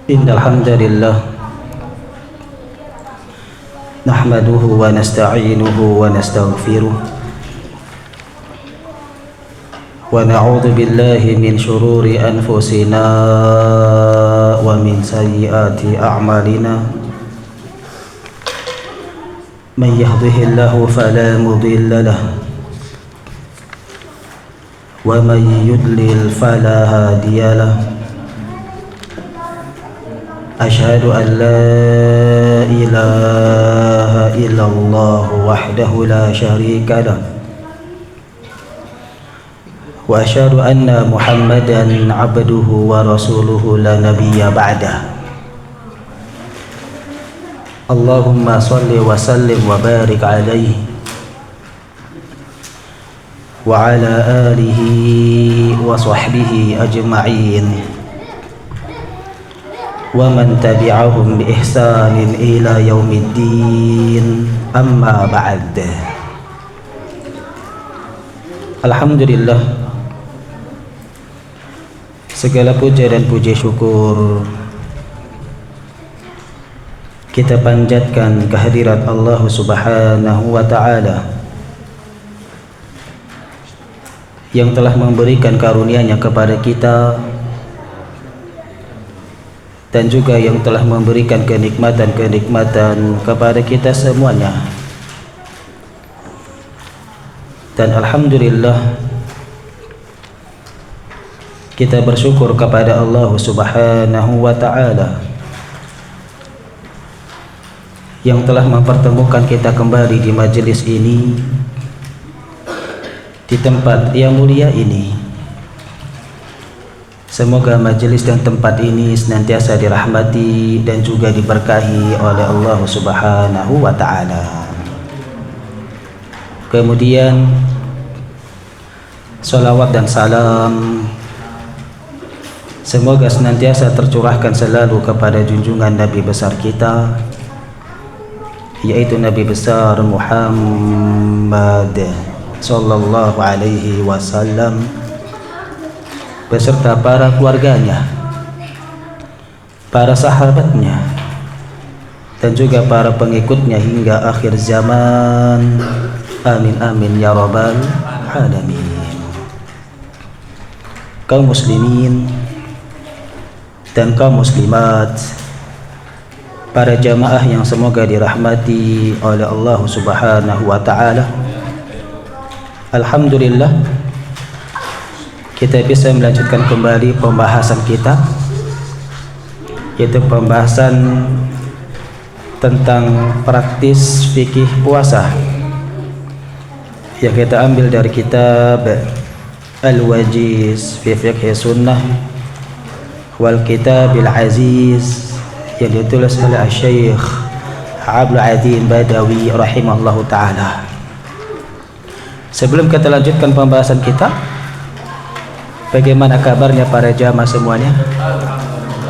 Innal hamdalillah nahmaduhu wa nasta'inuhu wa nastaghfiruh wa na'udzu billahi min shururi anfusina wa min sayyiati a'malina man yahdihillahu fala mudilla lahu wa man yudlil fala hadiya lahu. Asyhadu an la ilaha illallah wahdahu la syarika lah wa asyhadu anna Muhammadan abduhu wa rasuluhu la nabiyya ba'dah. Allahumma salli wa sallim wa barik alaihi wa ala alihi wa sahbihi ajma'in wa man tabi'ahum bi ihsanin ila yaumiddin, amma ba'd. Alhamdulillah, segala puja dan puji syukur kita panjatkan kehadirat Allah Subhanahu wa ta'ala yang telah memberikan karunia-Nya kepada kita dan juga yang telah memberikan kenikmatan-kenikmatan kepada kita semuanya. Dan alhamdulillah kita bersyukur kepada Allah Subhanahu wa ta'ala yang telah mempertemukan kita kembali di majelis ini, di tempat yang mulia ini. Semoga majelis dan tempat ini senantiasa dirahmati dan juga diberkahi oleh Allah Subhanahu wa ta'ala. Kemudian salawat dan salam semoga senantiasa tercurahkan selalu kepada junjungan Nabi besar kita, yaitu Nabi besar Muhammad sallallahu alaihi wasallam beserta para keluarganya, para sahabatnya, dan juga para pengikutnya hingga akhir zaman. Amin amin ya rabbal alamin. Kaum muslimin dan kaum muslimat, para jamaah yang semoga dirahmati oleh Allah Subhanahu wa ta'ala, alhamdulillah kita bisa melanjutkan kembali pembahasan kita, yaitu pembahasan tentang praktis fikih puasa yang kita ambil dari kitab Al-Wajiz fi Fiqh Sunnah wal Kitabil Aziz yang ditulis oleh Syekh Abdul Aziz Badawi rahimahullahu ta'ala. Sebelum kita lanjutkan pembahasan kita, bagaimana kabarnya para jamaah semuanya?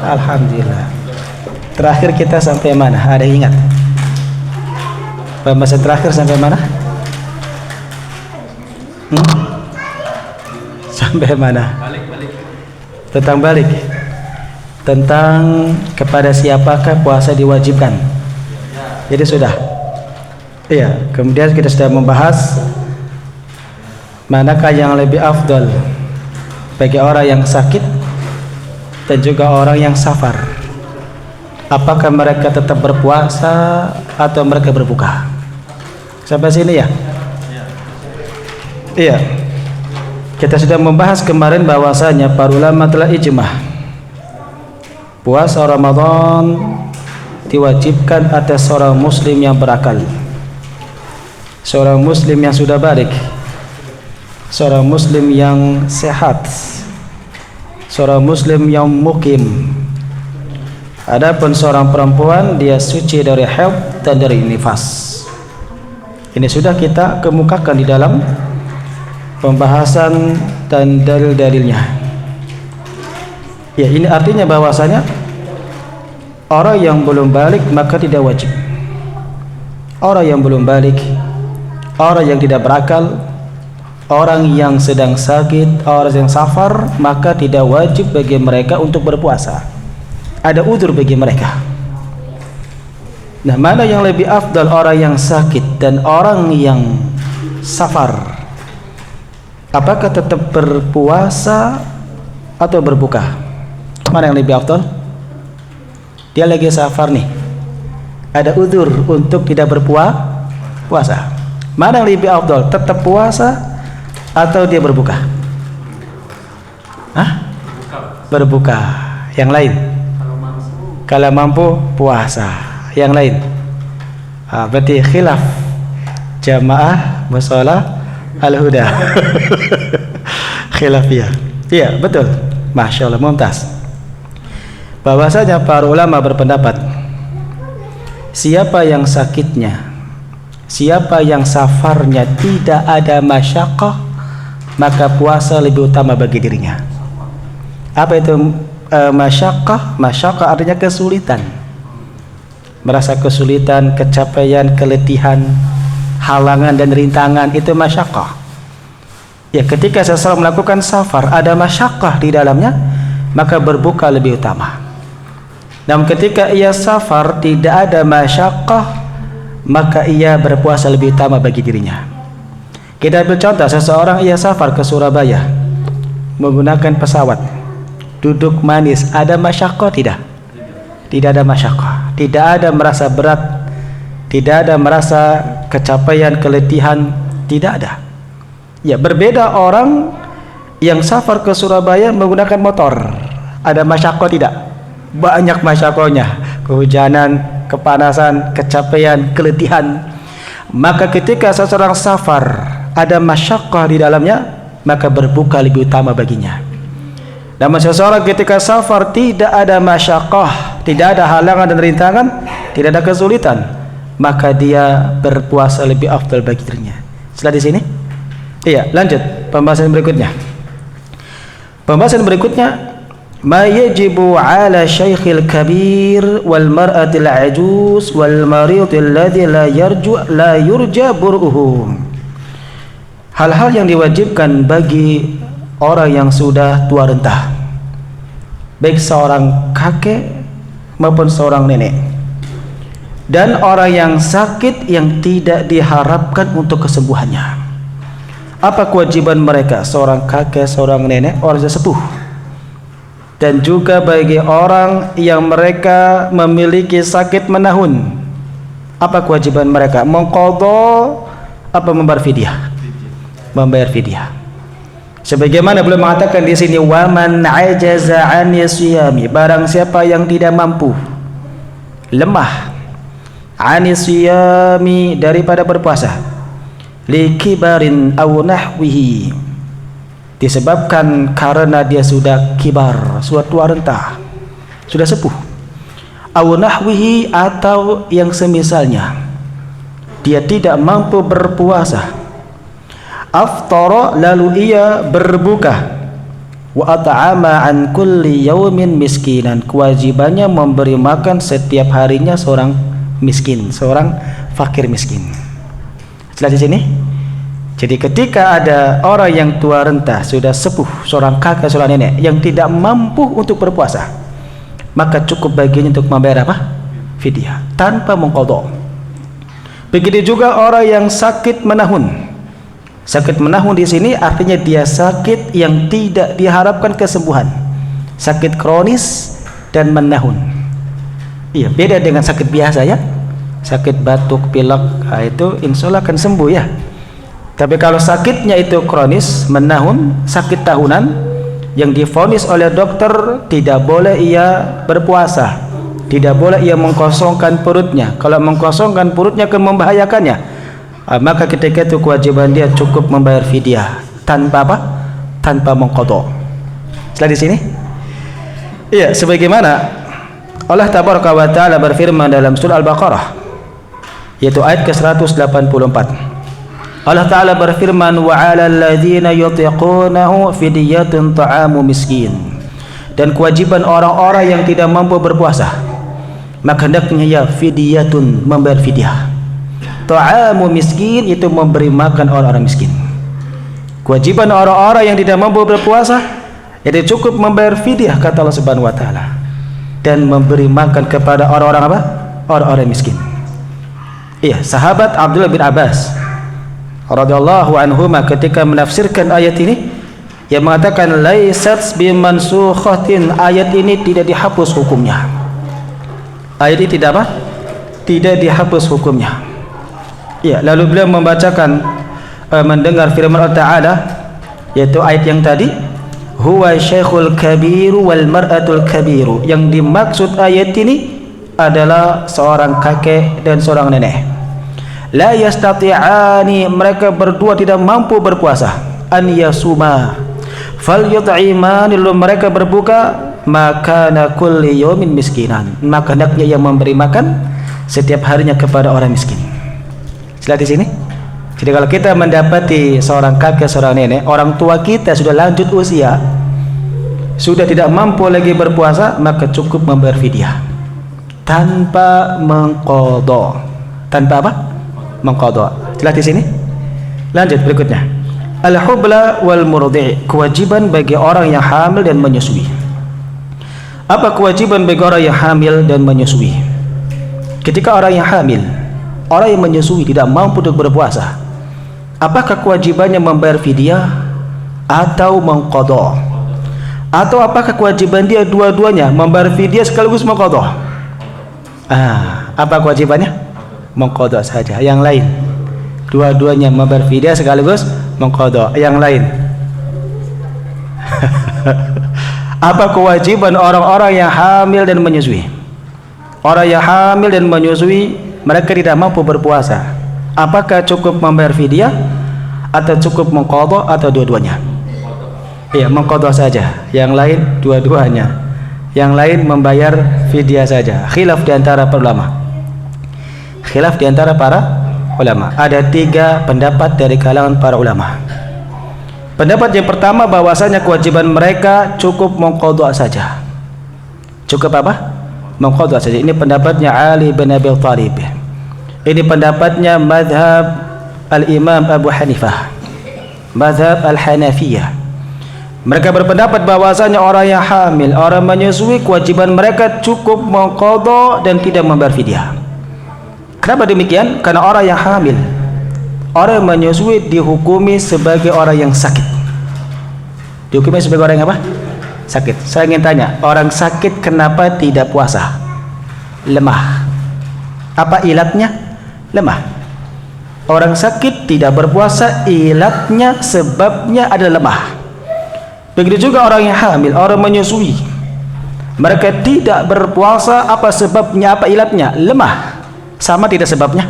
Alhamdulillah. Terakhir kita sampai mana? Ada ingat? Pembahasan terakhir sampai mana? Sampai mana? Tentang balik. Tentang kepada siapakah puasa diwajibkan. Jadi sudah. Iya, kemudian kita sudah membahas manakah yang lebih afdal bagi orang yang sakit dan juga orang yang safar. Apakah mereka tetap berpuasa atau mereka berbuka? Sampai sini ya? Iya. Kita sudah membahas kemarin bahwasanya para ulama telah ijmah puasa Ramadan diwajibkan atas seorang muslim yang berakal, seorang muslim yang sudah balik, seorang muslim yang sehat, seorang muslim yang mukim. Adapun seorang perempuan, dia suci dari haid dan dari nifas. Ini sudah kita kemukakan di dalam pembahasan dan dalil-dalilnya. Ya, ini artinya bahwasanya orang yang belum balik maka tidak wajib. Orang yang belum balik, orang yang tidak berakal, orang yang sedang sakit, orang yang safar, maka tidak wajib bagi mereka untuk berpuasa. ada udzur bagi mereka. Nah, mana yang lebih afdal, orang yang sakit dan orang yang safar? Apakah tetap berpuasa atau berbuka? Mana yang lebih afdal? Dia lagi safar nih, ada udzur untuk tidak berpuasa. Mana yang lebih afdal, tetap puasa atau dia berbuka? Hah? Berbuka. Yang lain? Kalau mampu puasa. Yang lain? Berarti khilaf jamaah mushola al-huda. Khilafiyah. Iya, betul. Masya Allah, mumtaz. Bahwasanya para ulama berpendapat, siapa yang sakitnya, siapa yang safarnya tidak ada masyaqqah, maka puasa lebih utama bagi dirinya. Apa itu masyaqqah? Masyaqqah artinya kesulitan, merasa kesulitan, kecapaian, keletihan, halangan dan rintangan, itu masyaqqah. Ya, ketika seseorang melakukan safar ada masyaqqah di dalamnya, maka berbuka lebih utama. Namun ketika ia safar tidak ada masyaqqah, maka ia berpuasa lebih utama bagi dirinya. Kita ambil contoh, seseorang ia safar ke Surabaya menggunakan pesawat, duduk manis, ada masyaqqah tidak? Tidak ada masyaqqah, tidak ada merasa berat, tidak ada merasa kecapaian, keletihan, tidak ada. Ya, berbeda orang yang safar ke Surabaya menggunakan motor, ada masyaqqah tidak? Banyak masyaqqahnya, kehujanan, kepanasan, kecapaian, keletihan. Maka ketika seseorang safar ada masyaqqah di dalamnya, maka berbuka lebih utama baginya. Namun seseorang ketika safar tidak ada masyaqqah, tidak ada halangan dan rintangan, tidak ada kesulitan, maka dia berpuasa lebih afdal bagi dirinya. Setelah di sini, iya, lanjut pembahasan berikutnya. Pembahasan berikutnya, ma yajibu ala syaikhil kabir wal mar'atil ajuz wal maridil ladzi la yurja bur'uhu. Hal-hal yang diwajibkan bagi orang yang sudah tua renta, baik seorang kakek maupun seorang nenek, dan orang yang sakit yang tidak diharapkan untuk kesembuhannya. Apa kewajiban mereka? Seorang kakek, seorang nenek, orang sesepuh, dan juga bagi orang yang mereka memiliki sakit menahun. Apa kewajiban mereka? Mengqadha apa membayar fidyah? Membayar fidyah. Sebagaimana beliau mengatakan di sini, wa man ajaza an yasyami, barang siapa yang tidak mampu, lemah, an yasyami, daripada berpuasa, li kibarin aw nahwihi, disebabkan karena dia sudah kibar, sudah tua renta, sudah sepuh, aw nahwihi, atau yang semisalnya, dia tidak mampu berpuasa, aftara, lalu ia berbuka, wa at'ama an kulli yaumin miskinan, kewajibannya memberi makan setiap harinya seorang miskin, seorang fakir miskin. Setelah di sini, jadi ketika ada orang yang tua renta, sudah sepuh, seorang kakek, seorang nenek yang tidak mampu untuk berpuasa, maka cukup baginya untuk membayar apa? Fidyah, tanpa mengqadha. Begitu juga orang yang sakit menahun. Sakit menahun di sini artinya dia sakit yang tidak diharapkan kesembuhan, sakit kronis dan menahun. Iya, beda dengan sakit biasa ya. Sakit batuk, pilek, itu insya Allah akan sembuh ya. Tapi kalau sakitnya itu kronis, menahun, sakit tahunan, yang divonis oleh dokter tidak boleh ia berpuasa, tidak boleh ia mengkosongkan perutnya. Kalau mengkosongkan perutnya akan membahayakannya. Maka ketika itu kewajiban dia cukup membayar fidyah tanpa apa? Tanpa mengqadha. Setelah di sini, iya, sebagaimana Allah Tabaraka wa Ta'ala berfirman dalam surah Al-Baqarah, yaitu ayat ke-184. Allah Ta'ala berfirman, wa 'alal ladzina yutiqunahu fidyatun ta'amu miskin, dan kewajiban orang-orang yang tidak mampu berpuasa, maka hendaknya ya fidyatun, membayar fidyah. Ta'amu miskin, itu memberi makan orang-orang miskin. Kewajiban orang-orang yang tidak mampu berpuasa, itu cukup membayar fidyah, kata Allah Subhanahu wa Ta'ala. dan memberi makan kepada orang-orang apa? Orang-orang miskin. Iya, sahabat Abdullah bin Abbas radhiyallahu anhuma ketika menafsirkan ayat ini, yang mengatakan laisat bimansukhatin, ayat ini tidak dihapus hukumnya. Ayat ini tidak apa? Tidak dihapus hukumnya. Ya, lalu beliau membacakan mendengar firman Allah Ta'ala, yaitu ayat yang tadi, huwa syekhul kabiru wal mar'atul kabiru. Yang dimaksud ayat ini adalah seorang kakek dan seorang nenek. La yastati'ani, mereka berdua tidak mampu berpuasa. An yasuma fal yut'imani, lalu mereka berbuka, maka kulli yawmin miskinan, maka hendaknya yang memberi makan setiap harinya kepada orang miskin. Lihat di sini. Jadi kalau kita mendapati seorang kakek, seorang nenek, orang tua kita sudah lanjut usia, sudah tidak mampu lagi berpuasa, maka cukup membayar fidyah tanpa mengqadha. Tanpa apa? Mengqadha. Lihat di sini. Lanjut berikutnya. Al-hubla wal murdi', kewajiban bagi orang yang hamil dan menyusui. Apa kewajiban bagi orang yang hamil dan menyusui? Ketika orang yang hamil, orang yang menyusui tidak mampu untuk berpuasa, apakah kewajibannya membayar fidyah atau mengqadha? Atau apakah kewajiban dia dua-duanya, membayar fidyah sekaligus mengqadha? Apa kewajibannya? Mengqadha saja. Yang lain, dua-duanya membayar fidyah sekaligus mengqadha. Yang lain, apa kewajiban orang-orang yang hamil dan menyusui? Orang yang hamil dan menyusui, mereka tidak mampu berpuasa, apakah cukup membayar fidyah atau cukup mengqadha atau dua-duanya? Iya, mengqadha saja. Yang lain dua-duanya. Yang lain membayar fidyah saja. Khilaf di antara para ulama. Khilaf di antara para ulama. Ada 3 pendapat dari kalangan para ulama. Pendapat yang pertama, bahwasanya kewajiban mereka cukup mengqadha saja. Cukup apa? Mengqadha saja. Ini pendapatnya Ali bin Abi Thalib. Ini pendapatnya mazhab al-Imam Abu Hanifah, mazhab al-Hanafiyah. Mereka berpendapat bahwasanya orang yang hamil, orang menyusui, kewajiban mereka cukup mengqadha dan tidak membayar fidyah. Kenapa demikian? Karena orang yang hamil, orang yang menyusui dihukumi sebagai orang yang sakit. Dihukumi sebagai orang yang apa? Sakit. Saya ingin tanya, orang sakit kenapa tidak puasa? Lemah. Apa ilatnya? Lemah. Orang sakit tidak berpuasa, ilatnya, sebabnya adalah lemah. Begitu juga orang yang hamil, orang menyusui, mereka tidak berpuasa, apa sebabnya, apa ilatnya? Lemah. Sama tidak sebabnya?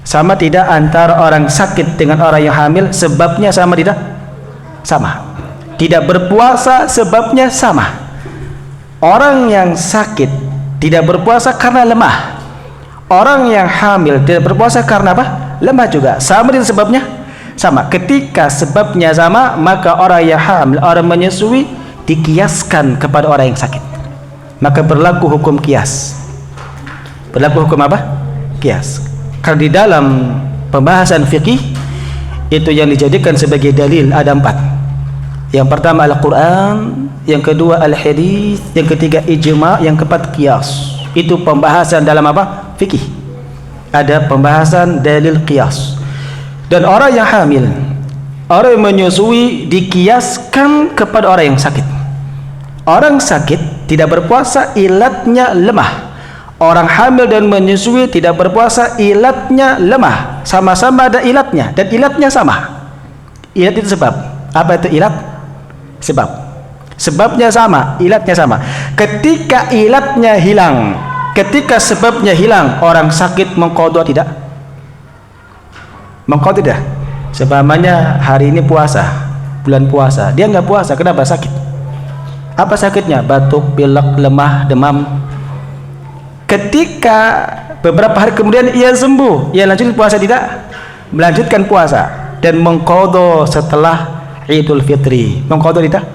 Sama tidak antara orang sakit dengan orang yang hamil? Sebabnya sama tidak? Sama. Tidak berpuasa sebabnya sama. Orang yang sakit tidak berpuasa karena lemah. Orang yang hamil tidak berpuasa karena apa? Lemah juga. Sama dengan sebabnya? Sama. Ketika sebabnya sama, maka orang yang hamil, orang menyusui dikiaskan kepada orang yang sakit. Maka berlaku hukum kias. Berlaku hukum apa? Kias. Karena di dalam pembahasan fikih itu yang dijadikan sebagai dalil ada 4. Yang pertama Al-Quran, yang kedua Al-Hadis, yang ketiga Ijma', yang keempat Qiyas. Itu pembahasan dalam apa? Fikih. Ada pembahasan dalil Qiyas. Dan orang yang hamil, orang yang menyusui dikiaskan kepada orang yang sakit. Orang sakit tidak berpuasa, ilatnya lemah. Orang hamil dan menyusui tidak berpuasa, ilatnya lemah. Sama-sama ada ilatnya, dan ilatnya sama. Ilat itu sebab. Apa itu ilat? Sebab. Sebabnya sama, ilatnya sama. Ketika ilatnya hilang, ketika sebabnya hilang, orang sakit mengqadha tidak? Mengqadha tidak? Sebabnya hari ini puasa, bulan puasa, dia nggak puasa, kenapa? Sakit. Apa sakitnya? Batuk, pilek, lemah, demam. Ketika beberapa hari kemudian ia sembuh, ia lanjut puasa tidak? Melanjutkan puasa dan mengqadha setelah Idul Fitri. Mengqadha tidak?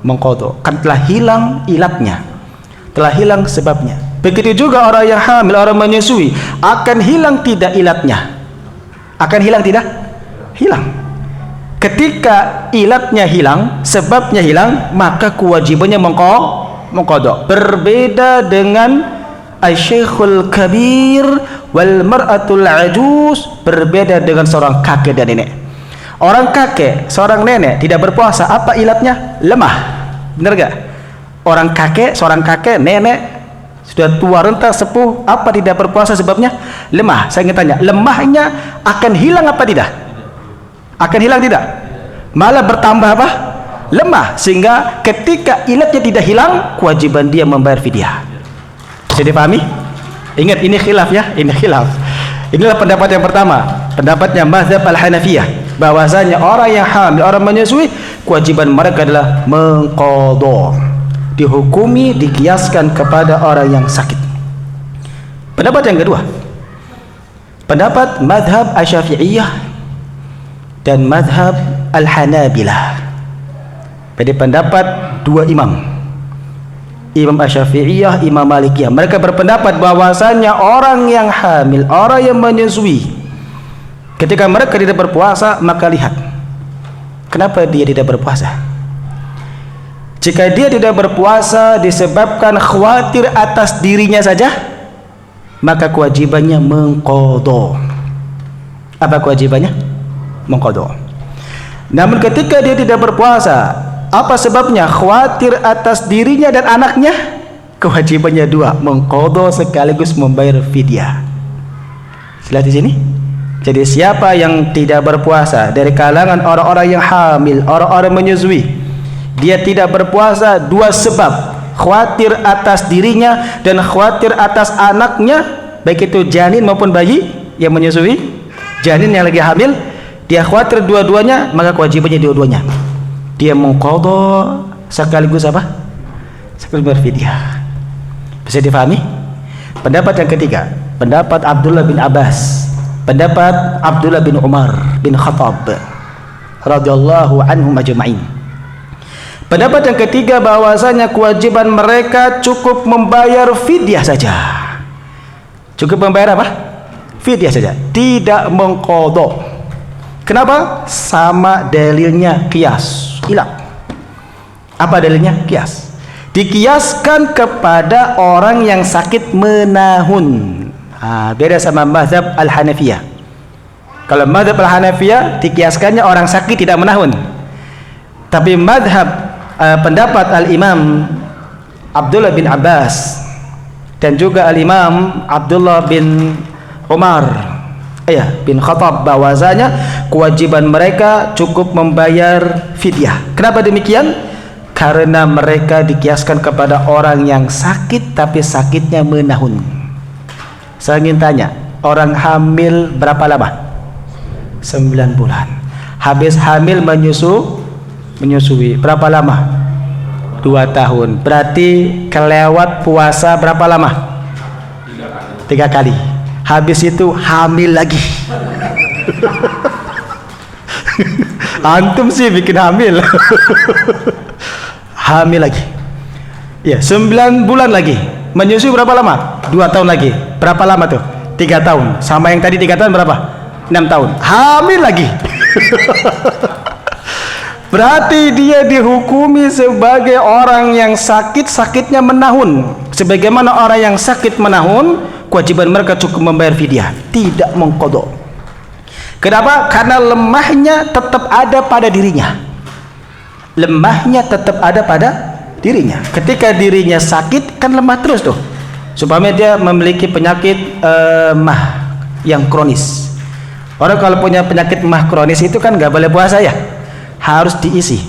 Mengqadha. Kan telah hilang ilatnya, telah hilang sebabnya. Begitu juga orang yang hamil, orang menyusui, akan hilang tidak ilatnya? Akan hilang tidak? Hilang. Ketika ilatnya hilang, sebabnya hilang, maka kewajibannya mengqadha. Berbeda dengan asy-syaikhul kabir wal mar'atul ajuz, berbeda dengan seorang kakek dan nenek. Orang kakek, seorang nenek tidak berpuasa, apa ilatnya? Lemah. Benar gak? Orang kakek, seorang kakek, nenek sudah tua renta sepuh, apa tidak berpuasa sebabnya? Lemah. Saya ingin tanya, lemahnya akan hilang apa tidak? Akan hilang tidak? Malah bertambah apa? Lemah. Sehingga ketika ilatnya tidak hilang, kewajiban dia membayar fidyah. Bisa dipahami? Ingat, ini khilaf ya, ini khilaf. Inilah pendapat yang pertama, pendapatnya mazhab al-Hanafiyah, bahwasanya orang yang hamil, orang menyusui, kewajiban mereka adalah mengqadha, dihukumi, dikiaskan kepada orang yang sakit. Pendapat yang kedua, pendapat mazhab asy-Syafi'iyah dan mazhab al-Hanabilah. Pada pendapat dua imam, Imam Asy-Syafi'iyah, Imam Malikiyah, mereka berpendapat bahwasanya orang yang hamil, orang yang menyusui, ketika mereka tidak berpuasa, maka lihat kenapa dia tidak berpuasa. Jika dia tidak berpuasa disebabkan khawatir atas dirinya saja, maka kewajibannya mengqadha. Apa kewajibannya? Mengqadha. Namun ketika dia tidak berpuasa, apa sebabnya? Khawatir atas dirinya dan anaknya, kewajibannya dua, mengqadha sekaligus membayar fidyah. Lihat di sini. Jadi siapa yang tidak berpuasa dari kalangan orang-orang yang hamil, orang-orang menyusui, dia tidak berpuasa dua sebab, khawatir atas dirinya dan khawatir atas anaknya, baik itu janin maupun bayi yang menyusui, janin yang lagi hamil, dia khawatir dua-duanya, maka kewajibannya dua-duanya. Dia mengqadha sekaligus apa? Sekaligus berfidyah. Bisa difahami? Pendapat yang ketiga, pendapat Abdullah bin Abbas, pendapat Abdullah bin Umar bin Khattab radhiyallahu anhum ajma'in. Pendapat yang ketiga bahwasanya kewajiban mereka cukup membayar fidyah saja. Cukup membayar apa? Fidyah saja, tidak mengqadha. Kenapa? Sama dalilnya qiyas. Hilang. Apa dalilnya? Qiyas. Dikiaskan kepada orang yang sakit menahun. Beda sama mazhab al-Hanafiyah. Kalau mazhab al-Hanafiyah dikiaskannya orang sakit tidak menahun. Tapi mazhab pendapat al-Imam Abdullah bin Abbas dan juga al-Imam Abdullah bin Umar bin Khattab, bahwasanya kewajiban mereka cukup membayar fidyah. Kenapa demikian? Karena mereka dikiaskan kepada orang yang sakit tapi sakitnya menahun. Saya ingin tanya, orang hamil berapa lama? 9 bulan. Habis hamil menyusui berapa lama? 2 tahun. Berarti kelewat puasa berapa lama? 3 kali. Habis itu hamil lagi. Antum sih bikin hamil. Hamil lagi. Ya, 9 bulan lagi. Menyusui berapa lama? 2 tahun lagi. Berapa lama tuh? 3 tahun. Sama yang tadi 3 tahun berapa? 6 tahun. Hamil lagi. Berarti dia dihukumi sebagai orang yang sakitnya menahun. Sebagaimana orang yang sakit menahun, kewajiban mereka cukup membayar fidyah, tidak mengqadha. Kenapa? Karena lemahnya tetap ada pada dirinya. Lemahnya tetap ada pada dirinya. Ketika dirinya sakit, kan lemah terus tuh. Supaya dia memiliki penyakit mah yang kronis. Orang kalau punya penyakit mah kronis itu kan nggak boleh puasa ya, harus diisi.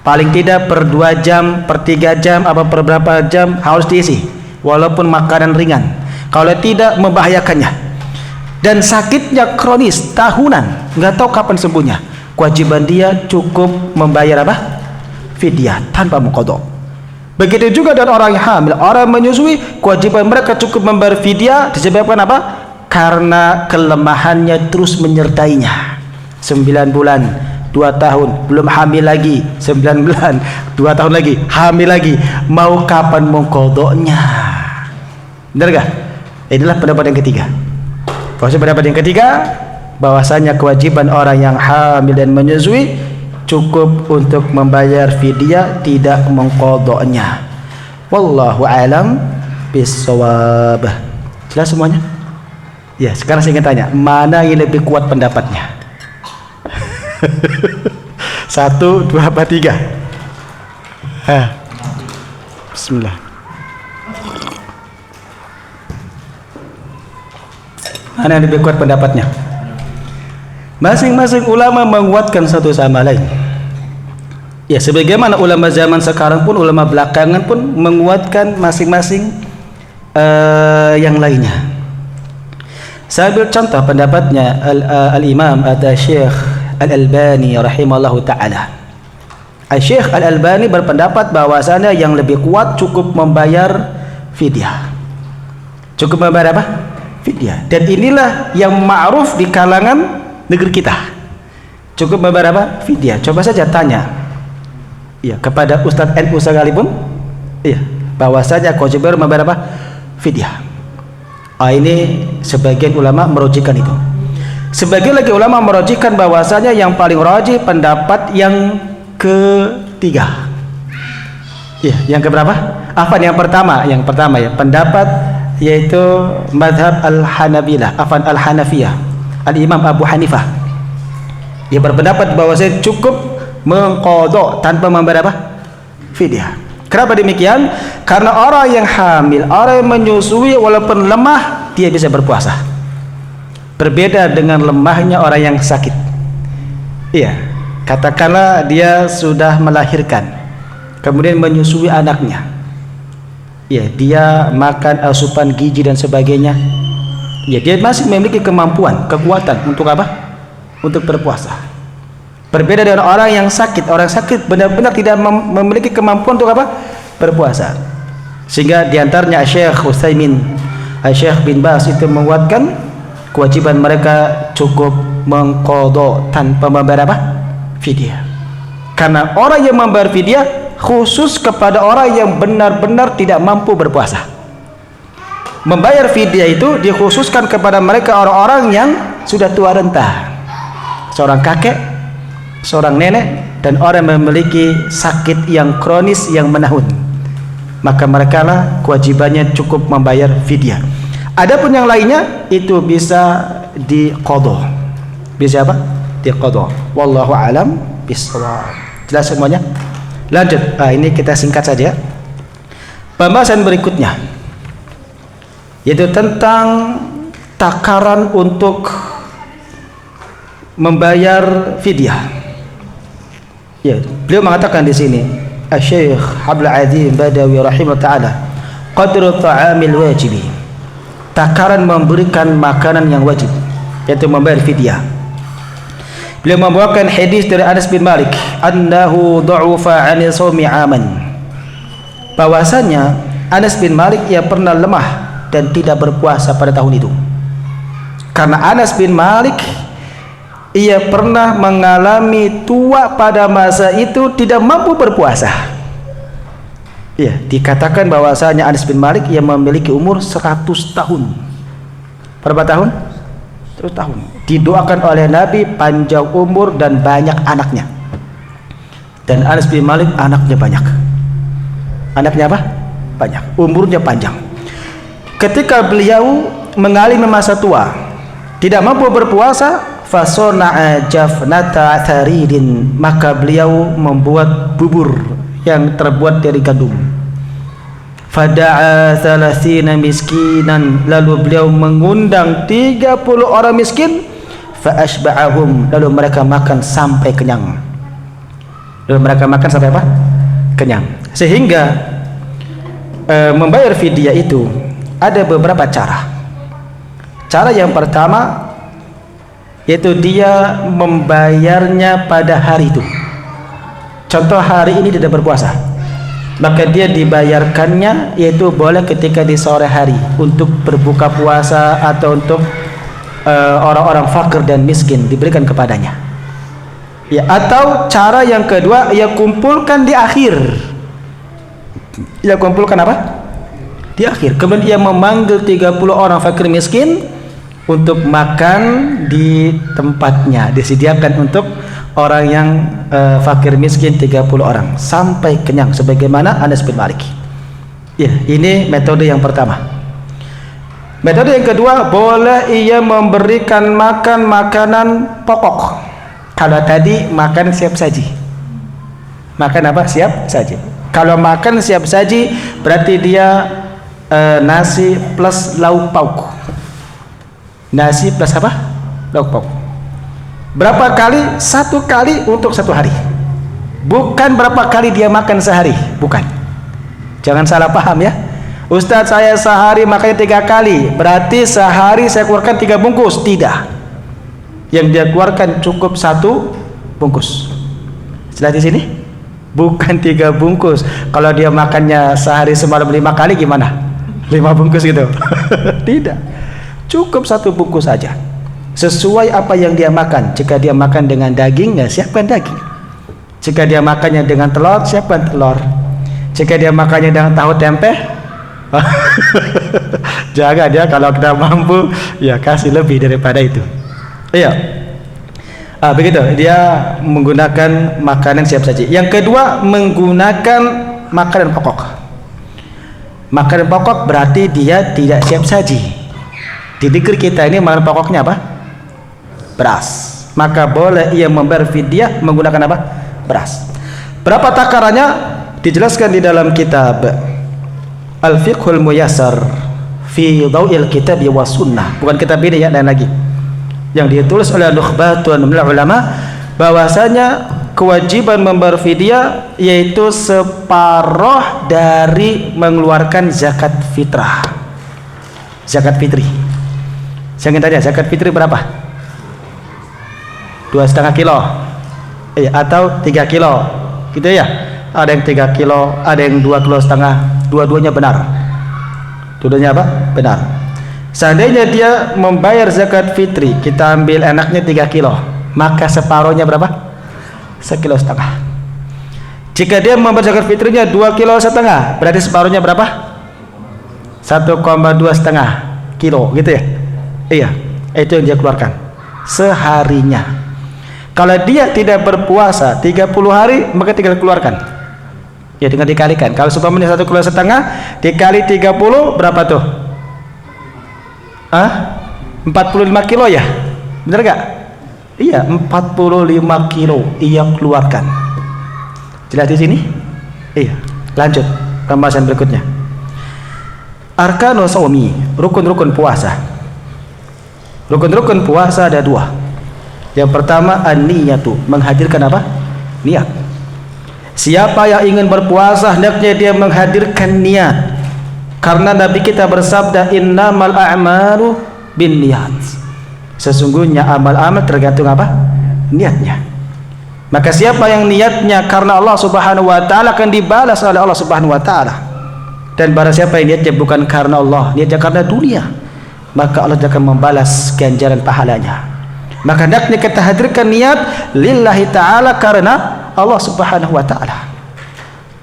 Paling tidak per 2 jam, per 3 jam, apa per berapa jam harus diisi. Walaupun makanan ringan. Kalau tidak membahayakannya. Dan sakitnya kronis tahunan, nggak tahu kapan sembuhnya. Kewajiban dia cukup membayar apa? Fidyah tanpa mengqadha. Begitu juga dengan orang yang hamil, orang menyusui, kewajiban mereka cukup membayar fidyah disebabkan apa? Karena kelemahannya terus menyertainya. 9 bulan, 2 tahun, belum hamil lagi, 9 bulan, 2 tahun lagi, hamil lagi. Mau kapan mengqadhanya? Benar gak? Inilah pendapat yang ketiga. Pendapat yang ketiga, bahwasanya kewajiban orang yang hamil dan menyusui cukup untuk membayar fidyah, tidak mengqadhanya. Wallahu alam bisawab. Jelas semuanya? Ya, sekarang saya ingin tanya, mana yang lebih kuat pendapatnya? 1, 2, 3. Bismillah. Mana yang lebih kuat pendapatnya? Masing-masing ulama menguatkan satu sama lain. Ya, sebagaimana ulama zaman sekarang pun, ulama belakangan pun menguatkan masing-masing yang lainnya. Saya ambil contoh pendapatnya Al-Imam Syekh Al-Albani rahimahullahu ta'ala. Syekh Al-Albani berpendapat bahwasanya yang lebih kuat cukup membayar fidyah. Cukup membayar apa? Fidyah. Dan inilah yang ma'ruf di kalangan negeri kita. Cukup membayar apa? Fidyah. Coba saja tanya ya kepada Ustadz NU sekalipun, iya, bahwasanya kewajiban membayar apa? Fidyah. Ini sebagian ulama merujikan itu. Sebagian lagi ulama merujikan bahwasanya yang paling rajih pendapat yang ketiga. Ya, yang keberapa? Yang pertama ya, pendapat yaitu madhab Al-Hanabilah, Al-Hanafiyah, Al-Imam Abu Hanifah. Dia berpendapat bahwasanya cukup mengqadha tanpa membayar apa? Fidyah. Kenapa demikian? Karena orang yang hamil, orang yang menyusui walaupun lemah, dia bisa berpuasa. Berbeda dengan lemahnya orang yang sakit. Iya, katakanlah dia sudah melahirkan, kemudian menyusui anaknya. Ya, dia makan asupan gizi dan sebagainya. Ya, dia masih memiliki kemampuan, kekuatan untuk apa? Untuk berpuasa. Berbeda dengan orang yang sakit. Orang sakit benar-benar tidak memiliki kemampuan untuk apa? Berpuasa. Sehingga diantaranya Syekh Utsaimin, Syekh bin Baz itu menguatkan kewajiban mereka cukup mengqadha tanpa membayar apa? Fidyah. Karena orang yang membayar fidyah khusus kepada orang yang benar-benar tidak mampu berpuasa. Membayar fidyah itu dikhususkan kepada mereka orang-orang yang sudah tua renta, seorang kakek, seorang nenek, dan orang yang memiliki sakit yang kronis yang menahun. Maka mereka lah kewajibannya cukup membayar fidyah. Adapun yang lainnya itu bisa diqadha. Bisa apa? Diqadha. Wallahu alam bishawab. Jelas semuanya? Lanjut. Ini kita singkat saja. Pembahasan berikutnya yaitu tentang takaran untuk membayar fidyah. Ya, beliau mengatakan di sini, Syekh Abdul Azim Badawi rahimahullah taala, qadru ta'amil wajibi, takaran memberikan makanan yang wajib, yaitu membayar fidyah. Beliau membawakan hadis dari Anas bin Malik, annahu dha'ufa 'an shaumi 'aman, bahwasanya Anas bin Malik ia pernah lemah dan tidak berpuasa pada tahun itu. Karena Anas bin Malik ia pernah mengalami tua pada masa itu, tidak mampu berpuasa. Ya, dikatakan bahwasanya Anas bin Malik ia memiliki umur 100 tahun. Berapa tahun? 100 tahun. Didoakan oleh Nabi panjang umur dan banyak anaknya. Dan Anas bin Malik anaknya banyak. Anaknya apa? Banyak. Umurnya panjang. Ketika beliau mengalami masa tua, tidak mampu berpuasa, fasona'a jafnata tharidin, maka beliau membuat bubur yang terbuat dari gandum. Fada'a 30 miskinan, lalu beliau mengundang 30 orang miskin, fa ashba'ahum, lalu mereka makan sampai kenyang. Lalu mereka makan sampai apa? Kenyang. Sehingga membayar fidyah itu ada beberapa cara. Cara yang pertama yaitu dia membayarnya pada hari itu. Contoh, hari ini tidak berpuasa, maka dia dibayarkannya yaitu boleh ketika di sore hari untuk berbuka puasa atau untuk orang-orang fakir dan miskin diberikan kepadanya. Ya, atau cara yang kedua, ia kumpulkan di akhir. Ia kumpulkan apa? Di akhir. Kemudian ia memanggil 30 orang fakir miskin untuk makan di tempatnya, disediakan untuk orang yang fakir miskin 30 orang sampai kenyang, sebagaimana Anas bin Malik. Ya, ini metode yang pertama. Metode yang kedua, boleh ia memberikan makan makanan pokok. Kalau tadi makan siap saji. Makan apa? Siap saji. Kalau makan siap saji berarti dia nasi plus lauk pauk. Nasi plus apa? Lauk pauk. Berapa kali? 1 kali untuk 1 hari. Bukan berapa kali dia makan sehari. Bukan. Jangan salah paham ya. Ustadz, saya sehari makannya 3 kali. Berarti sehari saya keluarkan 3 bungkus. Tidak. Yang dia keluarkan cukup 1 bungkus. Sudah di sini? Bukan 3 bungkus. Kalau dia makannya sehari semalam 5 kali gimana? 5 bungkus gitu. Tidak. Cukup 1 bungkus saja. Sesuai apa yang dia makan. Jika dia makan dengan daging, ya siapkan daging. Jika dia makannya dengan telur, siapkan telur. Jika dia makannya dengan tahu tempe, jaga dia, kalau kita mampu ya kasih lebih daripada itu. Iya. Begitu, dia menggunakan makanan siap saji. Yang kedua, menggunakan makanan pokok. Makanan pokok berarti dia tidak siap saji. Di negeri kita ini makanan pokoknya apa? Beras. Maka boleh ia membayar fidyah menggunakan apa? Beras. Berapa takarannya? Dijelaskan di dalam kitab Al-Fiqhul Muyassar fi Dhaw'il Kitab wa Sunnah. Bukan kitab ini ya, dan lagi yang ditulis oleh nukhbatun minal ulama, bahwasanya kewajiban membayar fidyah yaitu separuh dari mengeluarkan zakat fitrah. Zakat fitri. Saya ingin tanya, zakat fitri berapa? 2,5 kilo atau 3 kilo gitu ya. Ada yang 3 kilo, ada yang 2,5 kilo. Dua-duanya benar. Dua-duanya apa? Benar. Seandainya dia membayar zakat fitri, kita ambil enaknya 3 kilo, maka separuhnya berapa? 1,5 kilo. Jika dia membayar zakat fitrinya 2,5 kilo, berarti separuhnya berapa? 1,2 kilo gitu ya. Iya, itu yang dia keluarkan seharinya. Kalau dia tidak berpuasa 30 hari, maka tinggal keluarkan. Ya, dengan dikalikan. Kalau supaya 1,5 kilo dikali 30 berapa tuh? 45 kilo ya? Bener gak? Iya, 45 kilo ia keluarkan. Jelas di sini? Iya. Lanjut pembahasan berikutnya. Arkanus shaumi, rukun-rukun puasa. Rukun-rukun puasa ada 2. Yang pertama, an-niyatu, menghadirkan apa? Niat. Siapa yang ingin berpuasa, hendaknya dia menghadirkan niat. Karena Nabi kita bersabda, innamal a'malu binniyat. Sesungguhnya amal-amal tergantung apa? Niatnya. Maka siapa yang niatnya karena Allah Subhanahu wa taala akan dibalas oleh Allah Subhanahu wa taala. Dan barang siapa yang niatnya bukan karena Allah, niatnya karena dunia, maka Allah akan membalas ganjaran pahalanya. Maka hendaknya kita hadirkan niat lillahi ta'ala, karena Allah Subhanahu wa ta'ala.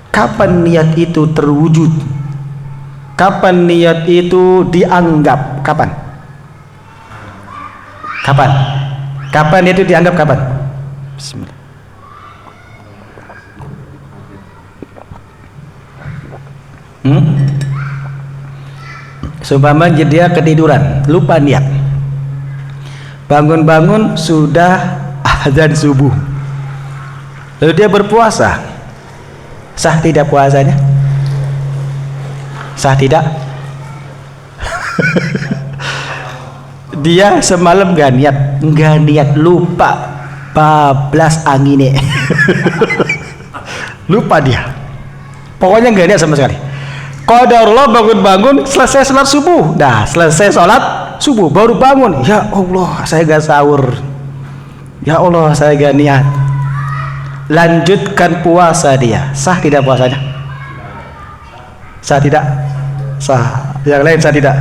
Kapan niat itu terwujud? Kapan niat itu dianggap? Kapan? Kapan? Kapan itu dianggap kapan? Bismillah. Seumpamanya dia ketiduran, lupa niat. Bangun-bangun sudah azan subuh, lalu dia berpuasa, sah tidak puasanya? Sah tidak? Dia semalam gak niat, lupa, bablas angine. Lupa dia, pokoknya gak niat sama sekali. Qadarullah bangun-bangun selesai sholat subuh, selesai sholat subuh baru bangun, ya Allah saya gak sahur, ya Allah saya gak niat. Lanjutkan puasa dia, sah tidak puasanya? Sah tidak? Sah. Yang lain sah tidak?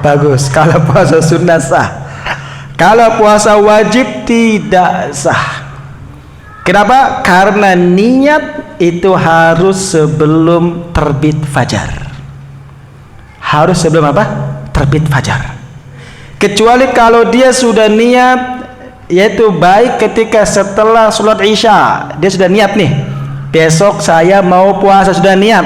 Bagus. Kalau puasa sunnah sah. Kalau puasa wajib tidak sah. Kenapa? Karena niat itu harus sebelum terbit fajar. Harus sebelum apa? Terbit fajar. Kecuali kalau dia sudah niat, yaitu baik ketika setelah sholat isya, dia sudah niat nih, besok saya mau puasa, sudah niat.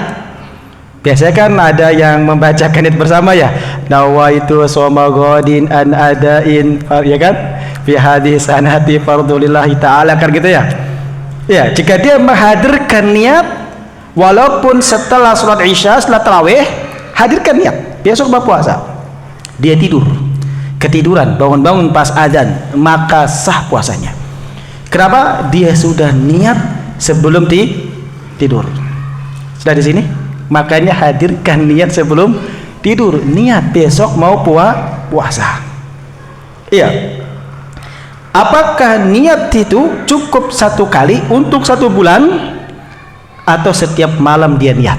Biasanya kan ada yang membacakan itu bersama ya, nawaitu shoma ghadin an adain, ya kan, fi hadis sanati fardulillahi ta'ala, kan gitu ya. Ya, jika dia menghadirkan niat walaupun setelah sholat isya, setelah tarawih, hadirkan niat besok mau puasa, dia tidur, ketiduran, bangun-bangun pas azan, maka sah puasanya. Kenapa? Dia sudah niat sebelum tidur. Sudah di sini? Makanya hadirkan niat sebelum tidur. Niat besok mau puasa. Iya. Apakah niat itu cukup satu kali untuk 1 bulan atau setiap malam dia niat?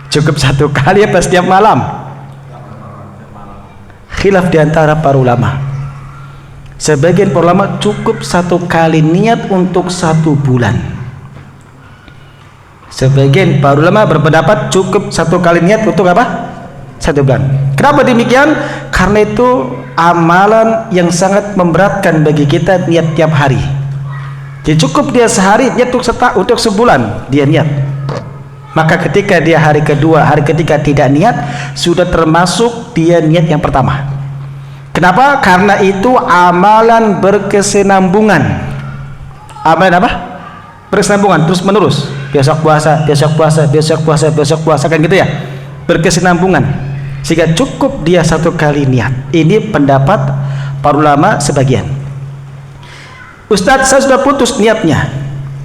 Cukup 1 kali apa setiap malam? Khilaf di antara para ulama. Sebagian para ulama cukup 1 kali niat untuk 1 bulan. Sebagian para ulama berpendapat cukup 1 kali niat untuk apa? 1 bulan. Kenapa demikian? Karena itu amalan yang sangat memberatkan bagi kita, niat tiap hari. Jadi cukup dia sehari niat untuk sebulan dia niat. Maka ketika dia hari kedua, hari ketiga tidak niat, sudah termasuk dia niat yang pertama. Kenapa? Karena itu amalan berkesinambungan. Amalan apa? Berkesinambungan, terus menerus. Besok puasa, besok puasa, besok puasa, besok puasa, kan gitu ya. Berkesinambungan. Sehingga cukup dia 1 kali niat. Ini pendapat para ulama sebagian. Ustadz, saya sudah putus niatnya,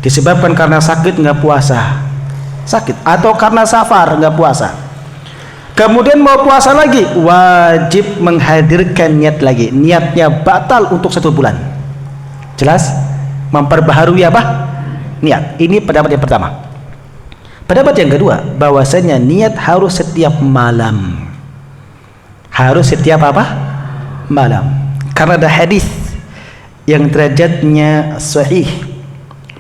disebabkan karena sakit nggak puasa, sakit, atau karena safar nggak puasa. Kemudian mau puasa lagi, wajib menghadirkan niat lagi. Niatnya batal untuk 1 bulan. Jelas? Memperbaharui apa? Niat. Ini pendapat yang pertama. Pendapat yang kedua, bahwasanya niat harus setiap malam. Harus setiap apa? Malam. Karena ada hadis yang derajatnya sahih,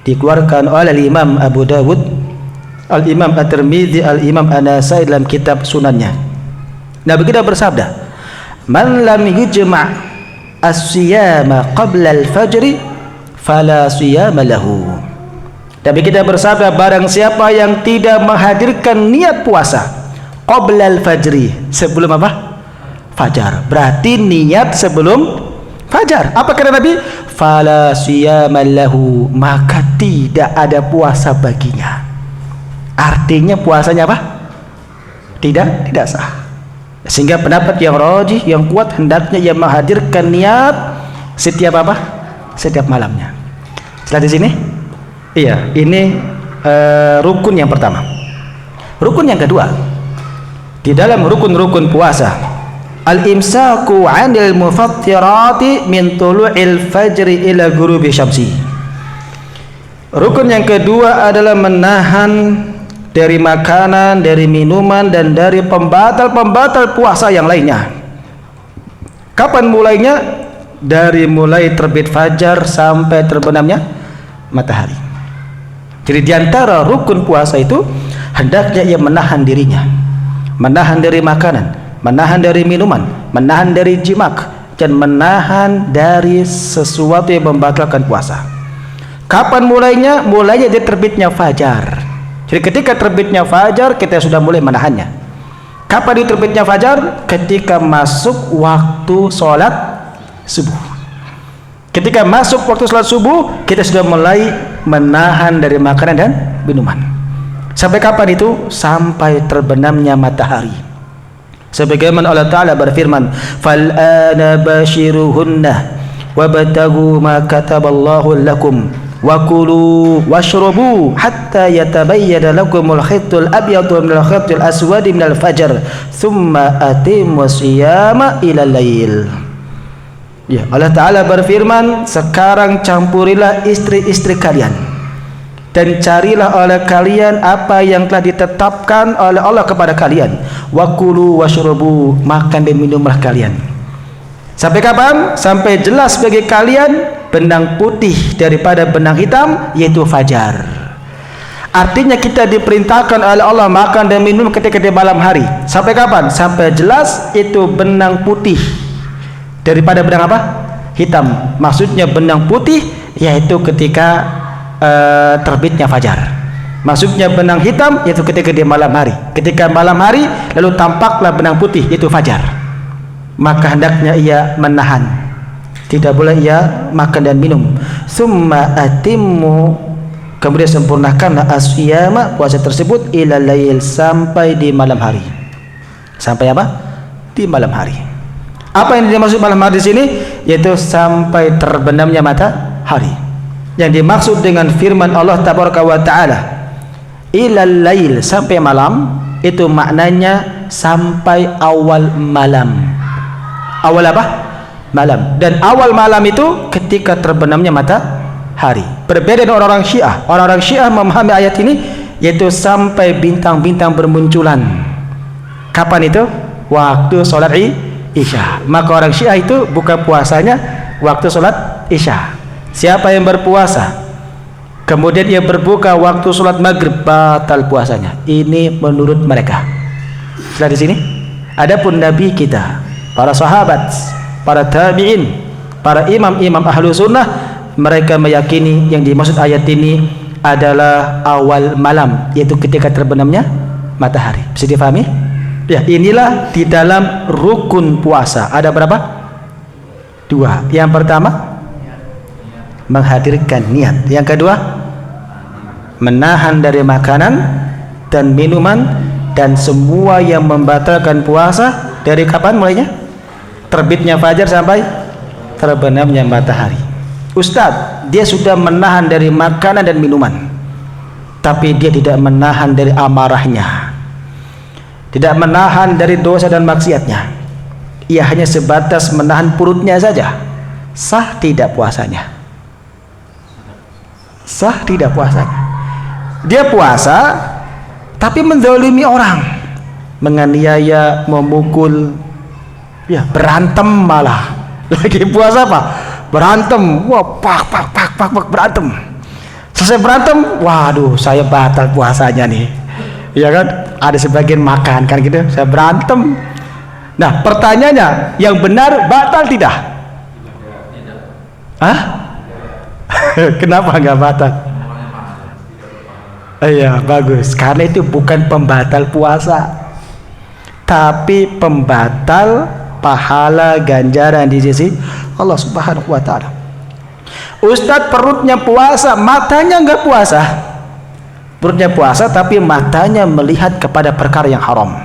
dikeluarkan oleh Imam Abu Dawud, Al-Imam At-Tirmidzi, Al-Imam An-Nasai dalam kitab sunannya. Nabi kita bersabda, man lam yujma' as-siyama qabla al-fajri fala siyama lahu. Nabi kita bersabda, barang siapa yang tidak menghadirkan niat puasa qabla al-fajri, sebelum apa? Fajar. Berarti niat sebelum fajar. Apa kata Nabi? Fala siyama lahu, maka tidak ada puasa baginya. Artinya puasanya apa? Tidak sah. Sehingga pendapat yang rajih, yang kuat, hendaknya ia menghadirkan niat setiap apa? Setiap malamnya. Setelah di sini? Iya, ini rukun yang pertama. Rukun yang kedua, di dalam rukun-rukun puasa, al-imsaku 'anil mufattirati min tulu'il fajri ila ghurubi syamsi. Rukun yang kedua adalah menahan dari makanan, dari minuman, dan dari pembatal-pembatal puasa yang lainnya. Kapan mulainya? Dari mulai terbit fajar sampai terbenamnya matahari. Jadi diantara rukun puasa itu hendaknya ia menahan dirinya, menahan dari makanan, menahan dari minuman, menahan dari jimak, dan menahan dari sesuatu yang membatalkan puasa. Kapan mulainya? Mulainya dari terbitnya fajar. Jadi ketika terbitnya fajar kita sudah mulai menahannya. Kapan itu terbitnya fajar? Ketika masuk waktu sholat subuh. Ketika masuk waktu sholat subuh kita sudah mulai menahan dari makanan dan minuman. Sampai kapan itu? Sampai terbenamnya matahari. Sebagaimana Allah Ta'ala berfirman, fal ana bashiruhunna wabtagu ma kataballahu lakum wa kulu washrabu hatta yatabayyana lakumul khaytul abyadu minal khaytil aswadi minal fajr thumma atimmu siyama ila lail. Ya, Allah Ta'ala berfirman, sekarang campurilah istri-istri kalian dan carilah oleh kalian apa yang telah ditetapkan oleh Allah kepada kalian. Wa kulu washrabu, makan dan minumlah kalian. Sampai kapan? Sampai jelas bagi kalian benang putih daripada benang hitam, yaitu fajar. Artinya kita diperintahkan oleh Allah makan dan minum ketika di malam hari. Sampai kapan? Sampai jelas itu benang putih daripada benang apa? Hitam. Maksudnya benang putih yaitu ketika terbitnya fajar. Maksudnya benang hitam yaitu ketika di malam hari. Ketika malam hari lalu tampaklah benang putih yaitu fajar. Maka hendaknya ia menahan. Tidak boleh ia makan dan minum. Summa atimmu, kemudian sempurnakanlah asyama, puasa tersebut, ila lail, sampai di malam hari. Sampai apa? Di malam hari. Apa yang dimaksud malam hari di sini? Yaitu sampai terbenamnya matahari. Yang dimaksud dengan firman Allah tabaraka wa taala, ilal lail, sampai malam, itu maknanya sampai awal malam. Awal apa? Malam. Dan awal malam itu ketika terbenamnya matahari. Berbeda dengan orang-orang Syiah. Orang-orang Syiah memahami ayat ini yaitu sampai bintang-bintang bermunculan. Kapan itu? Waktu sholat Isya. Maka orang Syiah itu buka puasanya waktu sholat Isya. Siapa yang berpuasa kemudian ia berbuka waktu sholat maghrib, batal puasanya. Ini menurut mereka. Setelah di sini, adapun Nabi kita, para sahabat, para tabi'in, para imam-imam ahlu sunnah, mereka meyakini yang dimaksud ayat ini adalah awal malam, yaitu ketika terbenamnya matahari. Bisa difahami? Ya, inilah di dalam rukun puasa. Ada berapa? 2. Yang pertama, menghadirkan niat. Yang kedua, menahan dari makanan dan minuman dan semua yang membatalkan puasa. Dari kapan mulainya? Terbitnya fajar sampai terbenamnya matahari. Ustadz, dia sudah menahan dari makanan dan minuman, tapi dia tidak menahan dari amarahnya, tidak menahan dari dosa dan maksiatnya. Ia hanya sebatas menahan perutnya saja. Sah tidak puasanya? Sah tidak puasanya? Dia puasa tapi menzalimi orang, menganiaya, memukul, ya berantem malah. Lagi puasa apa? Berantem. Wah, pak berantem. Selesai berantem, waduh, saya batal puasanya nih. Ya kan? Ada sebagian makan kan gitu. Saya berantem. Nah, pertanyaannya, yang benar batal tidak? Hah? Kenapa nggak batal? Iya, bagus. Karena itu bukan pembatal puasa, tapi pembatal pahala ganjaran di sisi Allah Subhanahu wa taala. Ustadz, perutnya puasa, matanya nggak puasa. Perutnya puasa tapi matanya melihat kepada perkara yang haram.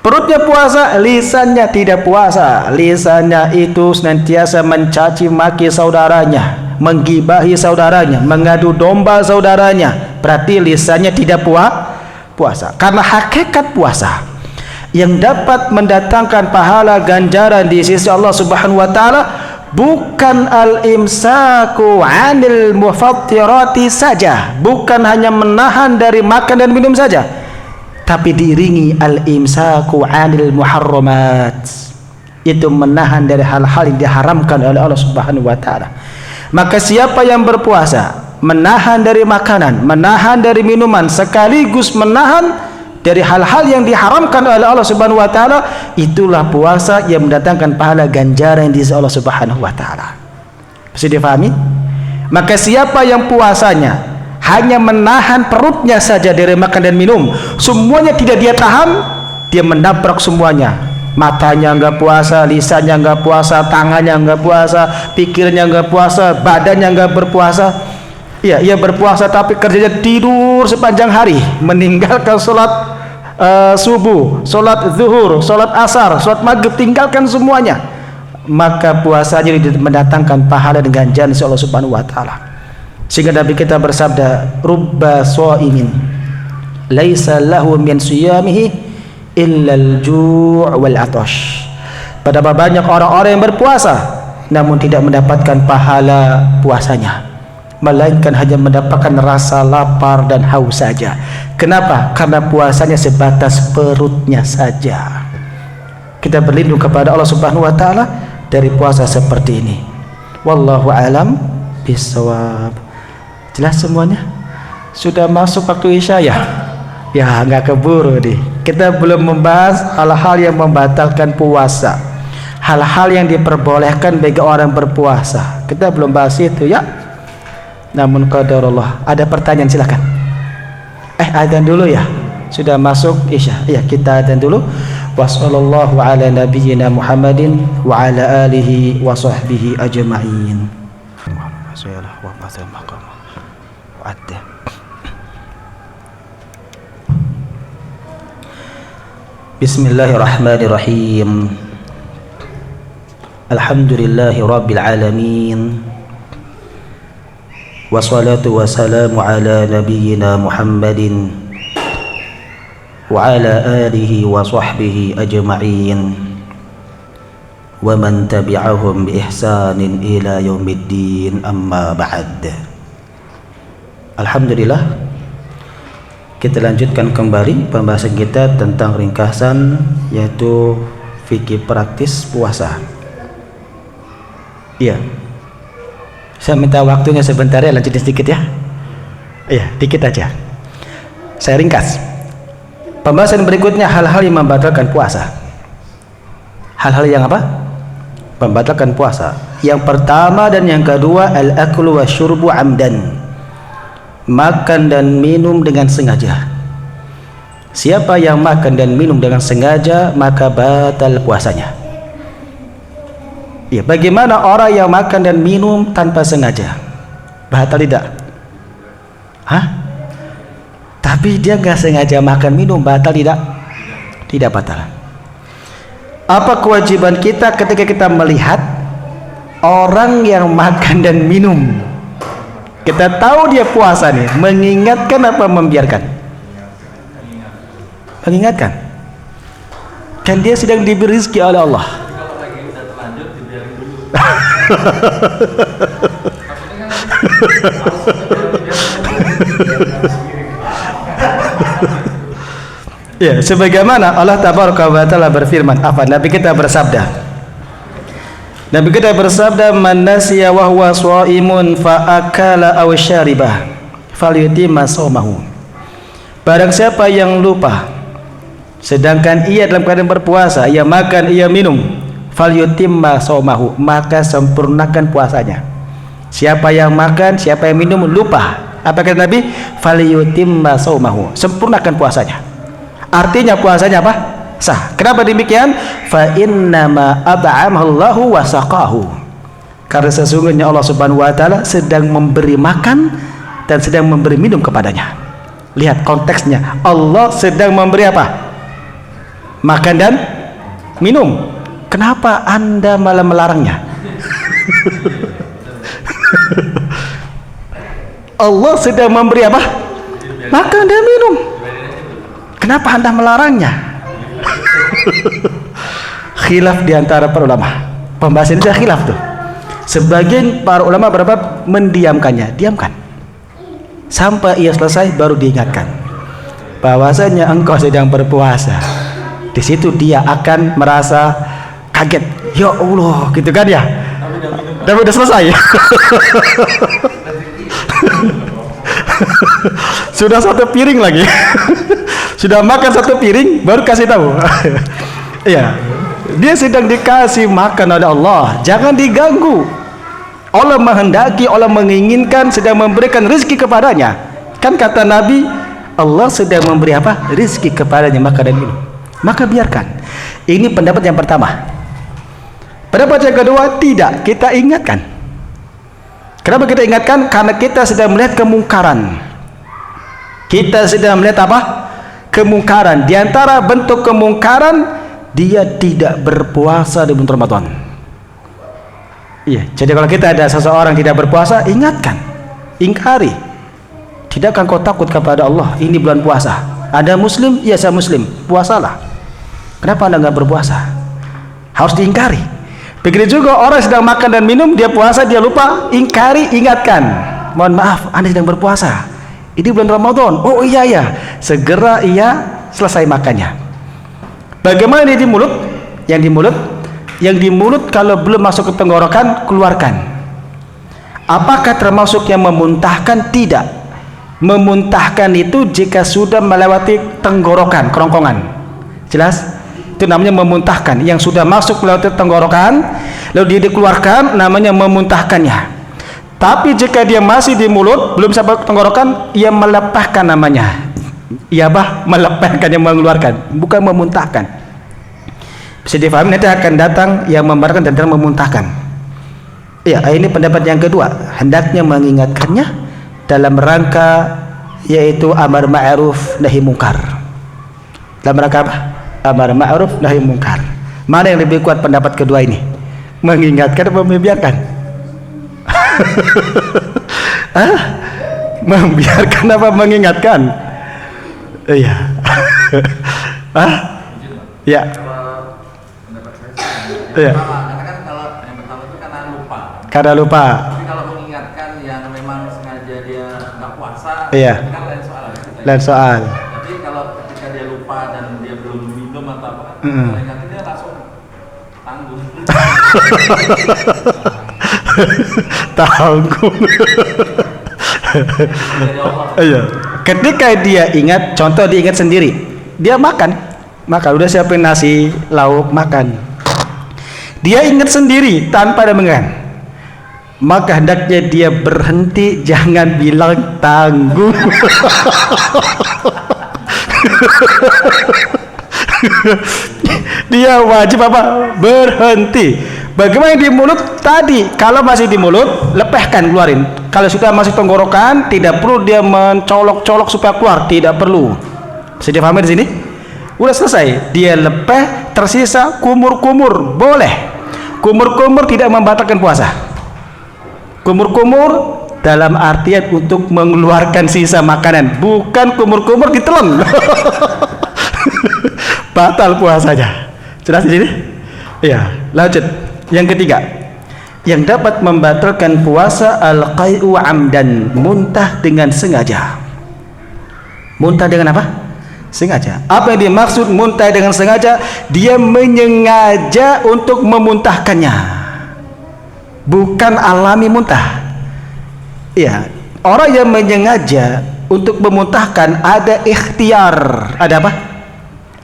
Perutnya puasa, lisannya tidak puasa. Lisannya itu senantiasa mencaci maki saudaranya, menggibahi saudaranya, mengadu domba saudaranya. Berarti lisannya tidak puasa. Karena hakikat puasa yang dapat mendatangkan pahala ganjaran di sisi Allah Subhanahu wa taala bukan al-imsaku 'anil mufattirati saja, bukan hanya menahan dari makan dan minum saja, tapi diiringi al-imsaku 'anil muharramat, itu menahan dari hal-hal yang diharamkan oleh Allah Subhanahu wa taala. Maka siapa yang berpuasa menahan dari makanan, menahan dari minuman, sekaligus menahan dari hal-hal yang diharamkan oleh Allah Subhanahu wa taala, itulah puasa yang mendatangkan pahala ganjaran di sisi Allah Subhanahu wa taala. Bisa difahami? Maka siapa yang puasanya hanya menahan perutnya saja dari makan dan minum, semuanya tidak dia tahan, dia menabrak semuanya. Matanya enggak puasa, lisannya enggak puasa, tangannya enggak puasa, pikirnya enggak puasa, badannya enggak berpuasa. Ya, ia berpuasa tapi kerjanya tidur sepanjang hari, meninggalkan sholat subuh, sholat zuhur, sholat asar, sholat maghrib, tinggalkan semuanya. Maka puasanya mendatangkan pahala dengan janji Allah Subhanahu wa taala. Sehingga Nabi kita bersabda, rubba shaimin laisa lahu min siyamihi illa al-ju' wal atash. Betapa banyak orang-orang yang berpuasa namun tidak mendapatkan pahala puasanya, melainkan hanya mendapatkan rasa lapar dan haus saja. Kenapa? Karena puasanya sebatas perutnya saja. Kita berlindung kepada Allah Subhanahu wa taala dari puasa seperti ini. Wallahu alam bisawab. Jelas semuanya? Sudah masuk waktu Isya ya? Ya, nggak keburu nih. Kita belum membahas hal-hal yang membatalkan puasa, hal-hal yang diperbolehkan bagi orang berpuasa. Kita belum bahas itu ya. namun qadarullah. Ada pertanyaan, silakan. Adzan dulu ya. Sudah masuk Isya. Ya, kita adzan dulu. Wassallallahu ala nabiyyina Muhammadin wa ala alihi wa sahbihi ajma'in. Bismillahirrahmanirrahim. Alhamdulillahi rabbil alamin. Wassalatu wassalamu ala nabiyyina Muhammadin wa ala alihi wa sahbihi ajma'in wa man tabi'ahum bi ihsanin ila yaumiddin, amma ba'd. Alhamdulillah, kita lanjutkan kembali pembahasan kita tentang ringkasan, yaitu fikih praktis puasa. Iya, saya minta waktunya sebentar ya, lanjutin sedikit ya. Iya, dikit aja. Saya ringkas. Pembahasan berikutnya hal-hal yang membatalkan puasa. Hal-hal yang apa? Membatalkan puasa. Yang pertama dan yang kedua, al-aklu wa syurbu amdan. Makan dan minum dengan sengaja. Siapa yang makan dan minum dengan sengaja, maka batal puasanya. Ya, bagaimana orang yang makan dan minum tanpa sengaja? Batal tidak? Hah? Tapi dia nggak sengaja makan minum, batal tidak? Tidak batal. Apa kewajiban kita ketika kita melihat orang yang makan dan minum? Kita tahu dia puasa nih, mengingatkan apa membiarkan? Mengingatkan. Kan dia sedang diberi rezeki oleh Allah. Ya, sebagaimana Allah tabaraka wa taala berfirman, apa Nabi kita bersabda? Nabi kita bersabda, "Man nasiya wa huwa shaimun fa akala aw syaribah falyutimma shaumahu." Barang siapa yang lupa sedangkan ia dalam keadaan berpuasa, ia makan, ia minum, falyutimma shaumahu, maka sempurnakan puasanya. Siapa yang makan, siapa yang minum lupa, apa kata Nabi? Falyutimma shaumahu, sempurnakan puasanya. Artinya puasanya apa? Sah. Kenapa demikian? Fa innama at'amahu wa saqahu. Karena sesungguhnya Allah Subhanahu wa taala sedang memberi makan dan sedang memberi minum kepadanya. Lihat konteksnya. Allah sedang memberi apa? Makan dan minum. Kenapa Anda malah melarangnya? Allah sedang memberi apa? Makan dan minum. Kenapa Anda melarangnya? Khilaf di antara para ulama. Pembahasan itu khilaf tuh. Sebagian para ulama berapa mendiamkannya, diamkan. Sampai ia selesai baru diingatkan bahwasanya engkau sedang berpuasa. Di situ dia akan merasa kaget. Ya Allah, gitu kan ya? Dan udah selesai. Sudah satu piring lagi. Sudah makan satu piring baru kasih tahu. Ya, dia sedang dikasih makan oleh Allah, jangan diganggu. Allah menghendaki, Allah menginginkan, sedang memberikan rezeki kepadanya. Kan kata Nabi, Allah sedang memberi apa? Rezeki kepadanya, makan dan minum. Maka biarkan. Ini pendapat yang pertama. Pendapat yang kedua, tidak, kita ingatkan. Kenapa kita ingatkan? Karena kita sedang melihat kemungkaran. Kita sedang melihat apa? Kemungkaran. Di antara bentuk kemungkaran, dia tidak berpuasa di bulan Ramadan. Iya, jadi kalau kita ada seseorang tidak berpuasa, ingatkan, ingkari. Tidakkah kau takut kepada Allah? Ini bulan puasa. Ada muslim? Ya, saya muslim. Puasalah. Kenapa Anda nggak berpuasa? Harus diingkari. Begitu juga orang sedang makan dan minum, dia puasa, dia lupa, ingkari, ingatkan. Mohon maaf, Anda sedang berpuasa. Ini bulan Ramadan. Oh iya ya, segera ia selesai makannya. Bagaimana ini di mulut? Yang di mulut kalau belum masuk ke tenggorokan, keluarkan. Apakah termasuk yang memuntahkan? Tidak. Memuntahkan itu jika sudah melewati tenggorokan, kerongkongan. Jelas? Itu namanya memuntahkan. Yang sudah masuk melewati tenggorokan, lalu dia dikeluarkan, namanya memuntahkannya. Tapi jika dia masih di mulut, belum sampai tenggorokan, ia melepahkan namanya. Ia melepahkan, yang mengeluarkan, bukan memuntahkan. Bisa difahami, nanti akan datang yang membatalkan dan memuntahkan. Ya, ini pendapat yang kedua. Hendaknya mengingatkannya dalam rangka yaitu amar ma'ruf nahi mungkar. Dalam rangka apa? Amar ma'ruf nahi mungkar. Mana yang lebih kuat pendapat kedua ini? Mengingatkan atau membiarkan? Membiarkan apa mengingatkan? Iya. Ya. Iya. Katakan kalau yang pertama itu karena lupa. Karena lupa. Tapi kalau mengingatkan yang memang sengaja dia nggak puasa, Iya. itu kan lain soal. Lain soal. Tapi kalau ketika dia lupa dan dia belum minum atau apa, kalau ingatkan dia langsung tanggung. Tanggung. Iya. Ketika dia ingat, contoh dia ingat sendiri, dia makan, udah siapin nasi, lauk, makan. Dia ingat sendiri tanpa ada mengingat, maka hendaknya dia berhenti, jangan bilang tanggung. Dia wajib apa? Berhenti. Bagaimana di mulut tadi? Kalau masih di mulut, lepehkan, keluarin. Kalau sudah masih tenggorokan, tidak perlu dia mencolok-colok supaya keluar, tidak perlu. Bisa dipahami di sini? Udah selesai, dia lepeh, tersisa kumur-kumur, boleh. Kumur-kumur tidak membatalkan puasa. Kumur-kumur dalam artian untuk mengeluarkan sisa makanan, bukan kumur-kumur ditelan. Batal puasanya. Jelas di sini? Iya, lanjut. Yang ketiga, yang dapat membatalkan puasa al-qai'u amdan, muntah dengan sengaja. Muntah dengan apa? Sengaja. Apa yang dimaksud muntah dengan sengaja? Dia menyengaja untuk memuntahkannya, bukan alami muntah. Iya, orang yang menyengaja untuk memuntahkan ada ikhtiar. Ada apa?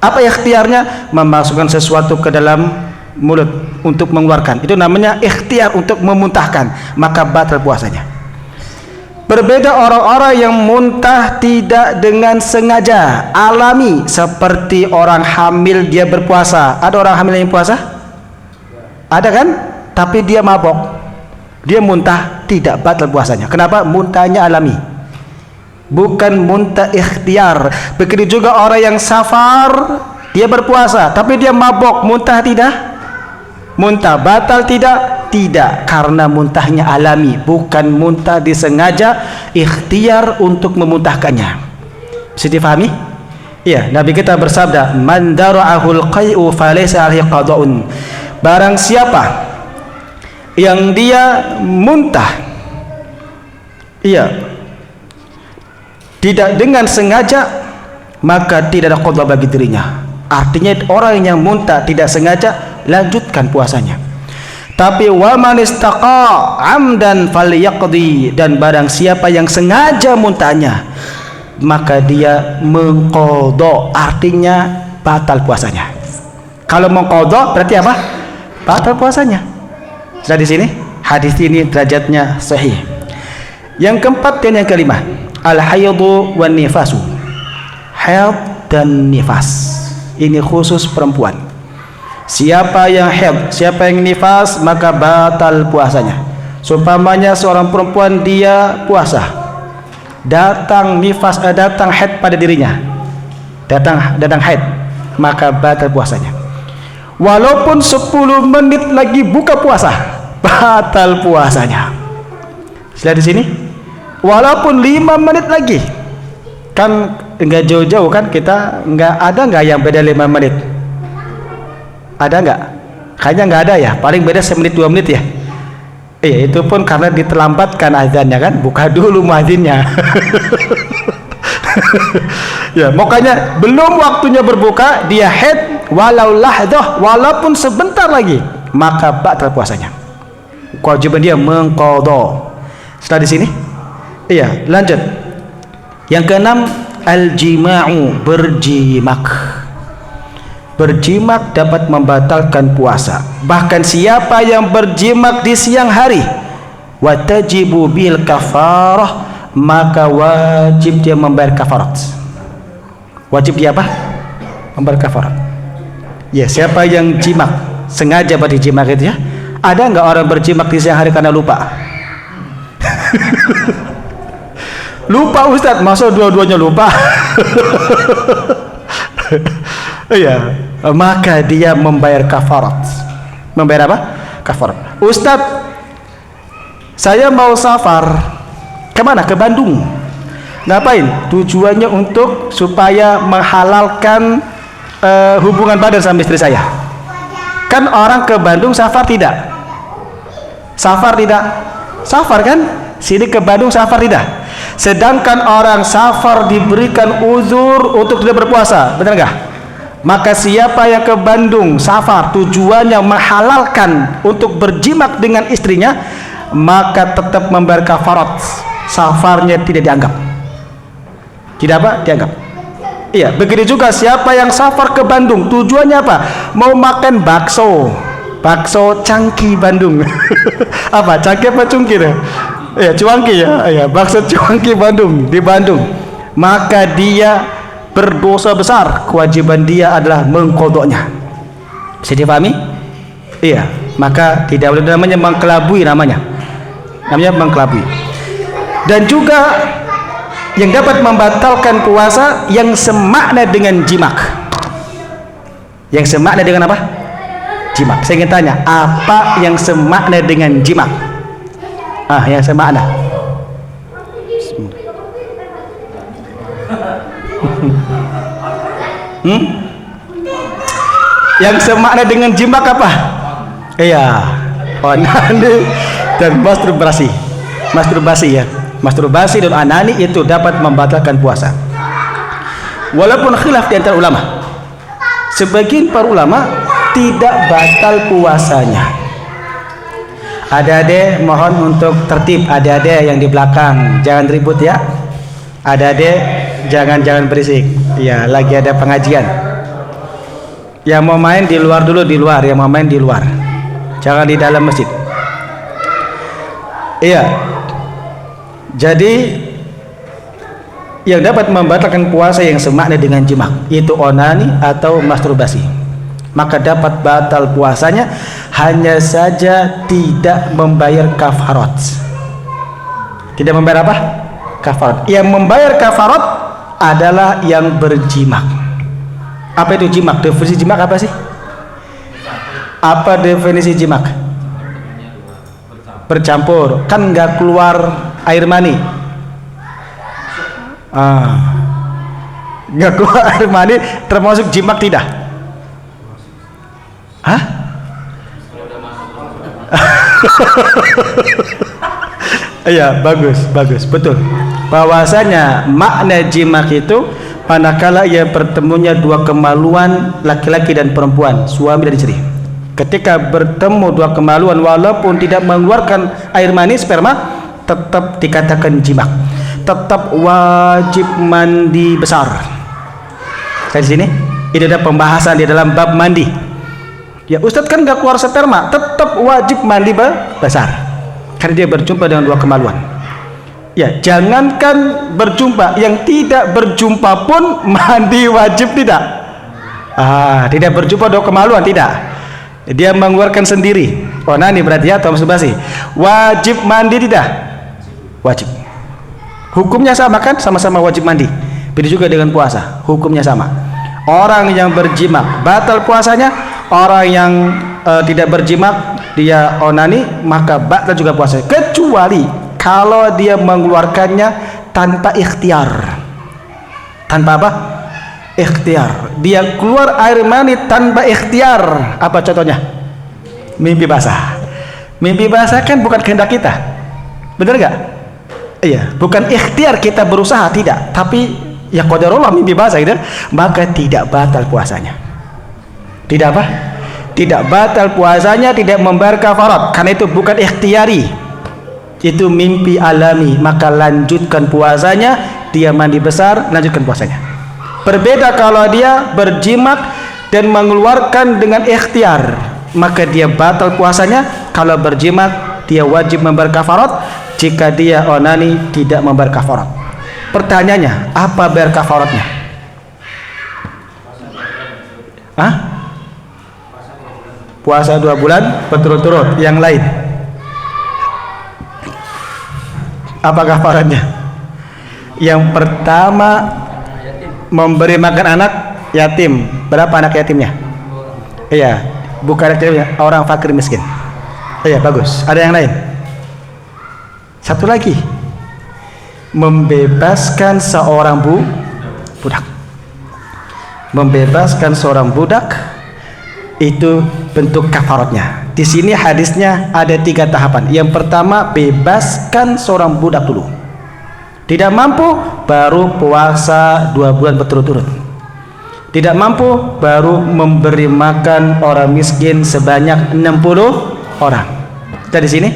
Apa ikhtiarnya? Memasukkan sesuatu ke dalam mulut untuk mengeluarkan. Itu namanya ikhtiar untuk memuntahkan, maka batal puasanya. Berbeda orang-orang yang muntah tidak dengan sengaja, alami, seperti orang hamil dia berpuasa. Ada orang hamil yang puasa? Ada kan? Tapi dia mabok, dia muntah, tidak batal puasanya. Kenapa? Muntahnya alami, bukan muntah ikhtiar. Begitu juga orang yang safar, dia berpuasa tapi dia mabok, muntah tidak? Muntah batal tidak? Tidak, karena muntahnya alami, bukan muntah disengaja, ikhtiar untuk memuntahkannya. Bisa difahami? Iya, Nabi kita bersabda, man dara'ahul qai'u falaysa alaihi qada'un. Barang siapa yang dia muntah, iya, tidak dengan sengaja, maka tidak ada qada bagi dirinya. Artinya orang yang muntah tidak sengaja, lanjutkan puasanya. Tapi wa man istaqa amdan falyaqdi, dan barang siapa yang sengaja muntahnya, maka dia mengqadha, artinya batal puasanya. Kalau mengqadha berarti apa? Batal puasanya. Sudah di sini hadis ini derajatnya sahih. Yang keempat dan yang kelima, al haidhu wan nifasu. Haid dan nifas ini khusus perempuan. Siapa yang haid, siapa yang nifas, maka batal puasanya. Seumpamanya seorang perempuan dia puasa, datang nifas, datang haid pada dirinya, datang haid, maka batal puasanya. Walaupun 10 menit lagi buka puasa, batal puasanya. Sudah di sini? Walaupun 5 menit lagi, kan enggak jauh-jauh kan, kita enggak ada enggak yang beda 5 menit? Ada enggak? Kayaknya enggak ada ya, paling beda 1 menit 2 menit ya. Itu pun karena diterlambatkan azannya kan, buka dulu muadzinnya. Ya, makanya belum waktunya berbuka dia haid, walau lahdah, walaupun sebentar lagi, maka batal puasanya. Kewajiban dia mengqadha. Setelah di sini? Iya, lanjut. Yang keenam, al-jima'u, berjimak. Berjimak dapat membatalkan puasa. Bahkan siapa yang berjimak di siang hari, wa tajibu bil kafarah, maka wajib dia membayar kafarat. Wajib dia apa? Membayar kafarat. Ya, siapa yang jimak sengaja berjimak itu ya? Ada nggak orang berjimak di siang hari karena lupa? Lupa Ustadz, masa dua-duanya lupa? Iya, maka dia membayar kafarat. Membayar apa? Kafarat. Ustadz, saya mau safar. Kemana? Ke Bandung. Ngapain? Tujuannya untuk supaya menghalalkan hubungan badan sama istri saya. Kan orang ke Bandung safar tidak? Safar tidak? Safar kan? Sini ke Bandung safar tidak? Sedangkan orang safar diberikan uzur untuk tidak berpuasa, benar nggak? Maka siapa yang ke Bandung safar tujuannya menghalalkan untuk berjimak dengan istrinya, maka tetap membayar kafarat. Safarnya tidak dianggap. Tidak apa? Dianggap. Iya, begitu juga siapa yang safar ke Bandung tujuannya apa? Mau makan bakso. Bakso Cangki Bandung. Apa? Cangki apa Cungki deh? Ya, Cuangki ya. Ya, bakso Cuangki Bandung di Bandung. Maka dia berdosa besar. Kewajiban dia adalah mengkodoknya. Bisa dipahami? Iya, maka tidak boleh, namanya mengkelabui, namanya mengkelabui. Dan juga yang dapat membatalkan puasa yang semakna dengan jimak. Yang semakna dengan apa? Jimak. Saya ingin tanya, apa yang semakna dengan jimak? Yang semakna. Yang semakna dengan jimak apa? Iya, onani dan masturbasi. Masturbasi ya. Masturbasi dan anani itu dapat membatalkan puasa. Walaupun khilaf di antara ulama. Sebagian para ulama tidak batal puasanya. Adik-adik mohon untuk tertib, adik-adik yang di belakang jangan ribut ya. Adik-adik jangan berisik. Ya, lagi ada pengajian. Yang mau main di luar dulu, di luar. Yang mau main di luar. Jangan di dalam masjid. Iya. Jadi yang dapat membatalkan puasa yang semakna dengan jimak yaitu onani atau masturbasi, maka dapat batal puasanya, hanya saja tidak membayar kafarat. Tidak membayar apa? Kafarat. Yang membayar kafarat adalah yang berjimak. Apa itu jimak? Definisi jimak apa sih? Apa definisi jimak? Bercampur. Kan nggak keluar air mani. Nggak keluar air mani termasuk jimak tidak? Hah? Iya, bagus, betul. Bahwasanya makna jimak itu manakala ia bertemunya dua kemaluan laki-laki dan perempuan, suami dan istri. Ketika bertemu dua kemaluan walaupun tidak mengeluarkan air mani, sperma, tetap dikatakan jimak. Tetap wajib mandi besar. Di sini ini ada pembahasan di dalam bab mandi. Ya, Ustadz kan nggak keluar sperma, tetap wajib mandi besar karena dia berjumpa dengan dua kemaluan. Ya, jangankan berjumpa, yang tidak berjumpa pun mandi wajib tidak? Tidak berjumpa dua kemaluan tidak. Dia mengeluarkan sendiri. Onani berarti ya, atau masturbasi. Wajib mandi tidak? Wajib. Hukumnya sama kan? Sama-sama wajib mandi. Begitu juga dengan puasa, hukumnya sama. Orang yang berjimak batal puasanya, orang yang tidak berjimak dia onani maka batal juga puasanya, kecuali kalau dia mengeluarkannya tanpa ikhtiar. Tanpa apa? Ikhtiar. Dia keluar air mani tanpa ikhtiar. Apa contohnya? Mimpi basah. Mimpi basah kan bukan kehendak kita, benar nggak? Iya, bukan ikhtiar kita berusaha, tidak, tapi ya qadarullah mimpi basah gitu, maka tidak batal puasanya. Tidak apa? Tidak batal puasanya, tidak membayar kafarat, karena itu bukan ikhtiari, itu mimpi alami, maka lanjutkan puasanya. Dia mandi besar, lanjutkan puasanya. Berbeda kalau dia berjimak dan mengeluarkan dengan ikhtiar, maka dia batal puasanya. Kalau berjimak dia wajib membayar kafarat. Jika dia onani tidak membayar kafarat. Pertanyaannya, apa bayar kafaratnya? Hah? Puasa 2 bulan berturut-turut. Yang lain, apa kafaratnya? Yang pertama, memberi makan anak yatim. Berapa anak yatimnya? Iya, bukan anak yatimnya, orang fakir miskin. Iya, bagus. Ada yang lain? Satu lagi, membebaskan seorang budak. Membebaskan seorang budak itu bentuk kafaratnya. Di sini hadisnya ada 3 tahapan. Yang pertama, bebaskan seorang budak dulu. Tidak mampu, baru puasa 2 bulan berturut-turut. Tidak mampu, baru memberi makan orang miskin sebanyak 60 orang. Dari sini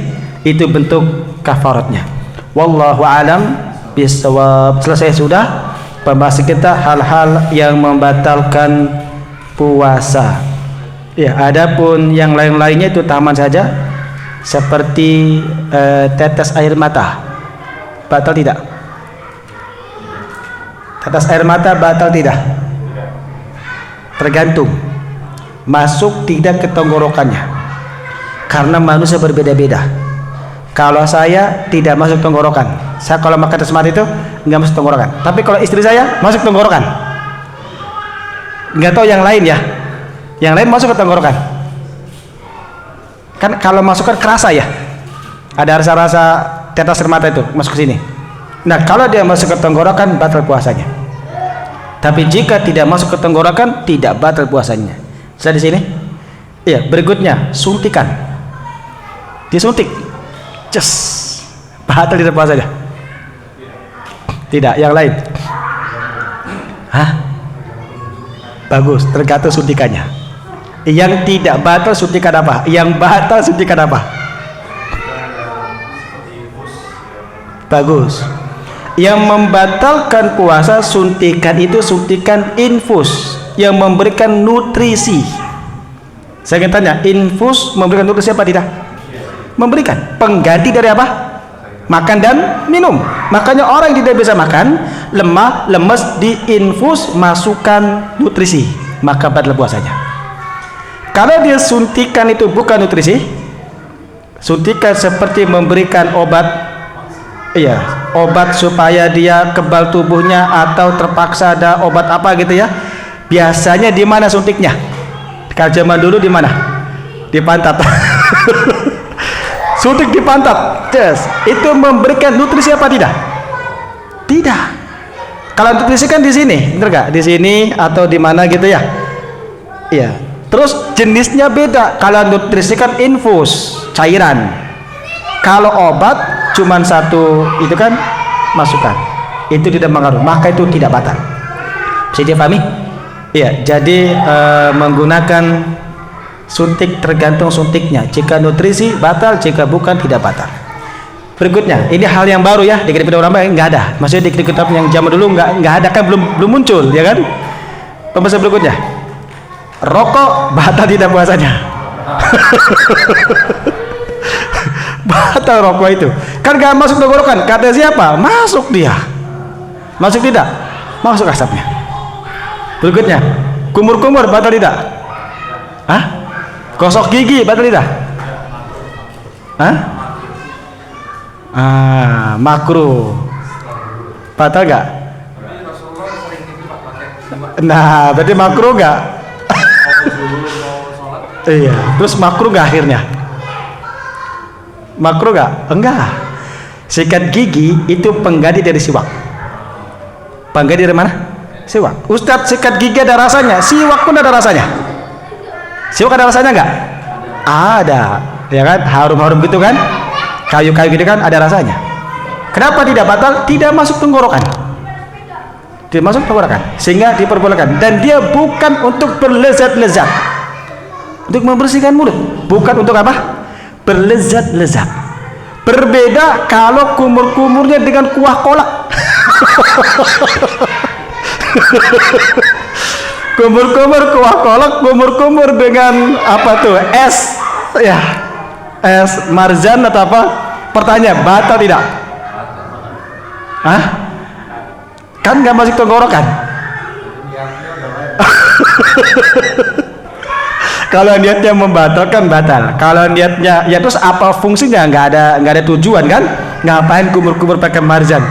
itu bentuk kafaratnya. Wallahu alam bisawab. Selesai sudah pembahasan kita hal-hal yang membatalkan puasa. Ya, adapun yang lain-lainnya itu taman saja. Seperti tetes air mata. Batal tidak? Tetes air mata batal tidak? Tergantung. Masuk tidak ke tenggorokannya. Karena manusia berbeda-beda. Kalau saya tidak masuk tenggorokan. Saya kalau makan tetes mata itu nggak masuk tenggorokan. Tapi kalau istri saya masuk tenggorokan. Nggak tahu yang lain ya. Yang lain masuk ke tenggorokan. Kan kalau masuk kan kerasa ya. Ada rasa-rasa tetes air mata itu masuk ke sini. Nah, kalau dia masuk ke tenggorokan batal puasanya. Tapi jika tidak masuk ke tenggorokan tidak batal puasanya. Sudah di sini? Iya, berikutnya suntikan. Disuntik. Just batal tidak puasanya. Tidak, yang lain. Hah? Bagus, tergantung suntikannya. Yang tidak batal suntikan apa? Yang batal suntikan apa? Bagus. Yang membatalkan puasa suntikan itu suntikan infus yang memberikan nutrisi. Saya ingin tanya, infus memberikan nutrisi apa tidak? Memberikan pengganti dari apa? Makan dan minum. Makanya orang yang tidak bisa makan, lemah, lemes, diinfus masukkan nutrisi, maka batal puasanya. Kalau dia suntikan itu bukan nutrisi, suntikan seperti memberikan obat, iya, obat supaya dia kebal tubuhnya atau terpaksa ada obat apa gitu ya. Biasanya di mana suntiknya? Kalau zaman dulu di mana? Di pantat. Suntik di pantat. Yes. Itu memberikan nutrisi apa tidak? Tidak. Kalau nutrisi kan di sini, benar gak? Di sini atau di mana gitu ya? Iya. Terus jenisnya beda. Kalau nutrisi kan infus, cairan. Kalau obat cuman satu itu kan masukan. Itu tidak mengaruh, maka itu tidak batal. Bisa dipahami? Iya. Jadi menggunakan suntik tergantung suntiknya. Jika nutrisi batal, jika bukan tidak batal. Berikutnya, ini hal yang baru ya di kitab ulama nggak ada. Maksudnya di kitab yang zaman dulu nggak ada kan, belum muncul ya kan. Pembahasan berikutnya, rokok batal tidak puasanya. Batal rokok itu kan nggak masuk tenggorokan. Kata siapa? Masuk dia. Masuk tidak? Masuk asapnya. Berikutnya, kumur-kumur batal tidak? Hah? Gosok gigi batal tidak? Hah? Makruh. Batal gak? Nah, berarti makruh gak? Iya. Terus makruh gak akhirnya? Makruh gak? Enggak. Sikat gigi itu pengganti dari siwak. Pengganti dari mana? Siwak. Ustadz, sikat gigi ada rasanya, siwak pun ada rasanya. Siwak ada rasanya nggak? Ada, ya kan? Harum-harum gitu kan? Kayu-kayu gitu kan? Ada rasanya. Kenapa tidak batal? Tidak masuk tenggorokan. Tidak masuk tenggorokan, sehingga diperbolehkan. Dan dia bukan untuk berlezat-lezat, untuk membersihkan mulut. Bukan untuk apa? Berlezat-lezat. Berbeda kalau kumur-kumurnya dengan kuah kolak. Kumur-kumur kuah kolak, kumur-kumur dengan apa tuh? Es. Ya. Marzan atau apa? Pertanyaan, batal tidak? Hah? Kan nggak masuk tenggorokan. Kalau niatnya membatalkan, batal. Kalau niatnya, ya terus apa fungsinya? Nggak ada tujuan kan? Ngapain kumur-kumur pakai marzan?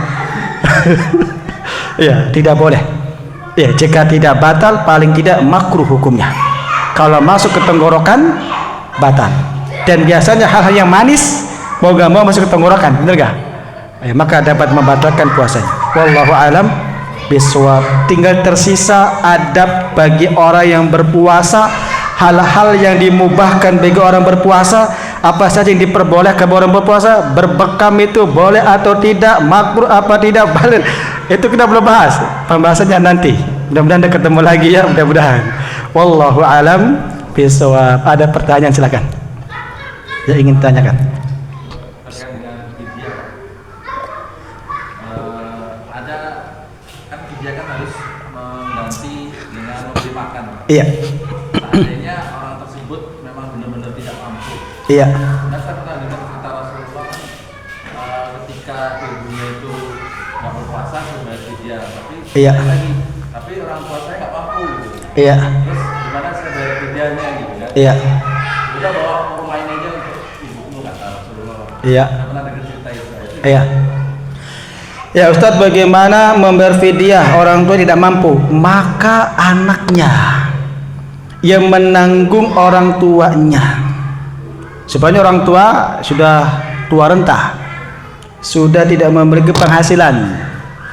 Ya, tidak boleh. Ya, jika tidak batal, paling tidak makruh hukumnya. Kalau masuk ke tenggorokan, batal. Dan biasanya hal-hal yang manis mau gak mau masuk ke tenggorokan, bener gak? Ya, maka dapat membatalkan puasanya. Wallahu alam bisawab. Tinggal tersisa adab bagi orang yang berpuasa, hal-hal yang dimubahkan bagi orang berpuasa, apa saja yang diperbolehkan bagi orang berpuasa, berbekam itu boleh atau tidak, makruh apa tidak, balik. Itu kita belum bahas, pembahasannya nanti. Mudah-mudahan kita ketemu lagi ya, mudah-mudahan. Wallahu alam bisawab. Ada pertanyaan silakan. Yang ingin tanyakan. Terkait dengan fidyah, ada kan fidyah kan harus mengganti dengan memberi makan. Iya. Seandainya orang tersebut memang benar-benar tidak mampu. Iya. Dan saya pernah dengar cerita Rasulullah kan, ketika ibunya itu nggak berpuasa sebagai fidyah, tapi Iya. tapi orang tua saya nggak mampu. Iya. Terus gimana saya bayar fidyahnya gitu kan? Iya. Udah bawa rumah ini aja untuk ibumu kata Rasulullah. Iya. Saya pernah dengar cerita itu. Iya. Ya Ustadz, bagaimana membayar fidyah orang tua tidak mampu? Maka anaknya yang menanggung orang tuanya. Sebenarnya orang tua sudah tua renta, sudah tidak memiliki penghasilan,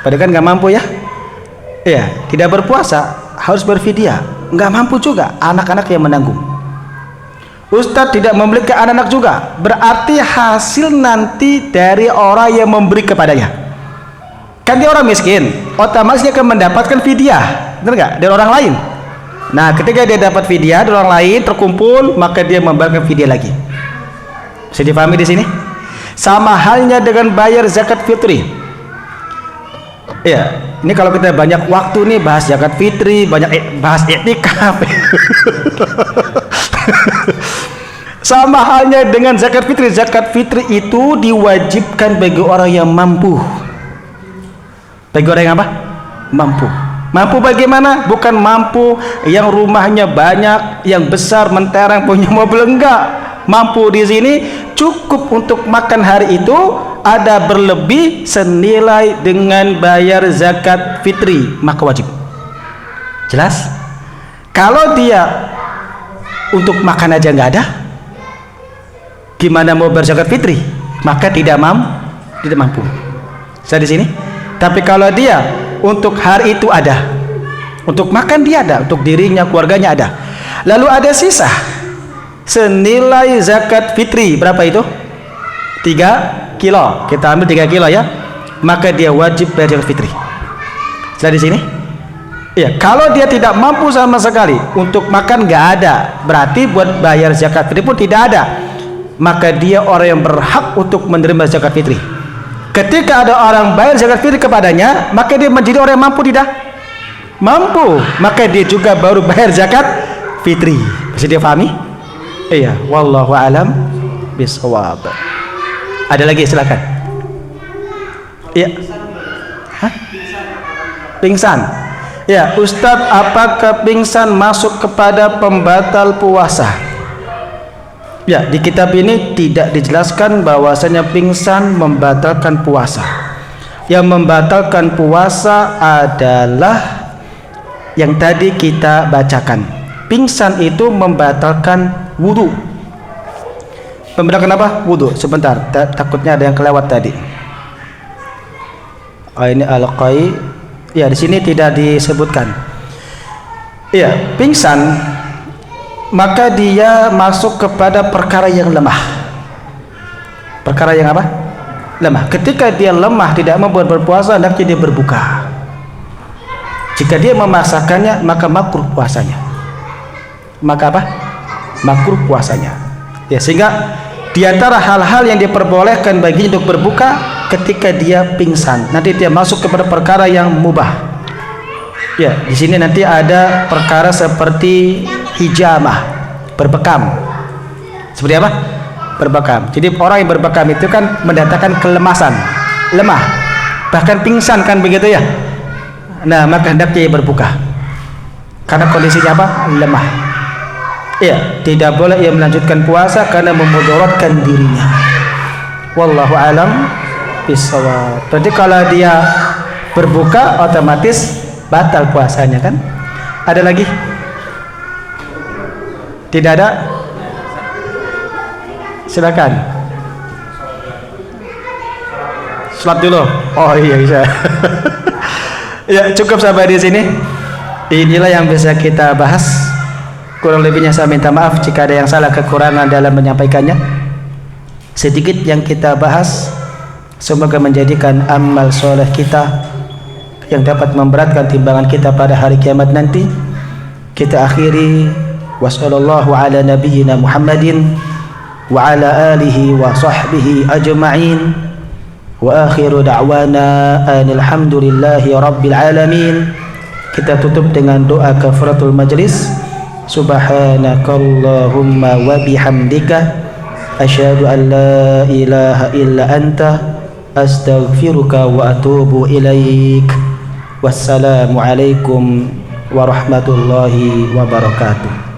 padahal kan nggak mampu ya. Iya, tidak berpuasa harus berfidyah, nggak mampu juga anak-anak yang menanggung. Ustadz tidak memiliki anak-anak juga, berarti hasil nanti dari orang yang memberi kepadanya. Kan dia orang miskin, otomatis dia akan mendapatkan fidyah, benar nggak? Dari orang lain. Nah, ketika dia dapat fidyah dari orang lain terkumpul, maka dia membayarkan fidyah lagi. Bisa dipahami di sini? Sama halnya dengan bayar zakat fitri. Ya, ini kalau kita banyak waktu nih bahas zakat fitri, banyak bahas iktikaf. Sama halnya dengan zakat fitri. Zakat fitri itu diwajibkan bagi orang yang mampu. Bagi orang yang apa? Mampu. Mampu bagaimana? Bukan mampu yang rumahnya banyak, yang besar, mentereng, punya mobil, enggak. Mampu di sini cukup untuk makan hari itu, ada berlebih senilai dengan bayar zakat fitri, maka wajib. Jelas? Kalau dia untuk makan aja nggak ada, gimana mau bayar zakat fitri? Maka tidak mampu. Saya di sini. Tapi kalau dia untuk hari itu ada, untuk makan dia ada, untuk dirinya, keluarganya ada, lalu ada sisa senilai zakat fitri, berapa itu? 3 kilo, kita ambil 3 kilo ya, maka dia wajib bayar zakat fitri. Sudah di sini? Ya, kalau dia tidak mampu sama sekali, untuk makan nggak ada, berarti buat bayar zakat fitri pun tidak ada, maka dia orang yang berhak untuk menerima zakat fitri. Ketika ada orang bayar zakat fitri kepadanya, maka dia menjadi orang yang mampu, tidak? Mampu, maka dia juga baru bayar zakat fitri. Bisa dia pahami? Iya, wallahu alam bisawab. Ada lagi, silakan. Iya. Hah? Pingsan. Ya, Ustadz, apakah pingsan masuk kepada pembatal puasa? Ya, di kitab ini tidak dijelaskan bahwasanya pingsan membatalkan puasa. Yang membatalkan puasa adalah yang tadi kita bacakan. Pingsan itu membatalkan wudu. Membatalkan apa? Wudu. Sebentar, takutnya ada yang kelewat tadi. Ini al-qai. Ya, di sini tidak disebutkan. Iya, pingsan maka dia masuk kepada perkara yang lemah. Perkara yang apa? Lemah. Ketika dia lemah, tidak mampu berpuasa, hendaknya dia berbuka. Jika dia memaksakannya, maka makruh puasanya. Maka apa? Makruh puasanya. Ya, sehingga di antara hal-hal yang diperbolehkan bagi untuk berbuka ketika dia pingsan, nanti dia masuk kepada perkara yang mubah. Ya, di sini nanti ada perkara seperti hijamah, berbekam. Seperti apa? berbekam. Jadi orang yang berbekam itu kan mendatangkan kelemasan, lemah, bahkan pingsan kan begitu ya. Nah, maka hendaknya ia berbuka karena kondisinya apa? Lemah. Ya, tidak boleh ia melanjutkan puasa karena memudaratkan dirinya. Wallahu alam bisawab. Berarti kalau dia berbuka otomatis batal puasanya kan? Ada lagi? Tidak ada? Silakan. Salat dulu. Oh iya bisa. Ya, cukup sampai di sini. Inilah yang bisa kita bahas. Kurang lebihnya saya minta maaf jika ada yang salah kekurangan dalam menyampaikannya. Sedikit yang kita bahas semoga menjadikan amal soleh kita yang dapat memberatkan timbangan kita pada hari kiamat nanti. Kita akhiri wassallallahu ala nabiyyina Muhammadin wa ala alihi wa sahbihi ajma'in wa akhiru da'wana alhamdulillahi rabbil alamin. Kita tutup dengan doa kafaratul majlis. Subhanakallahumma wa bihamdika asyhadu an la ilaha illa anta astaghfiruka wa atubu ilaik. Wassalamu alaikum warahmatullahi wabarakatuh.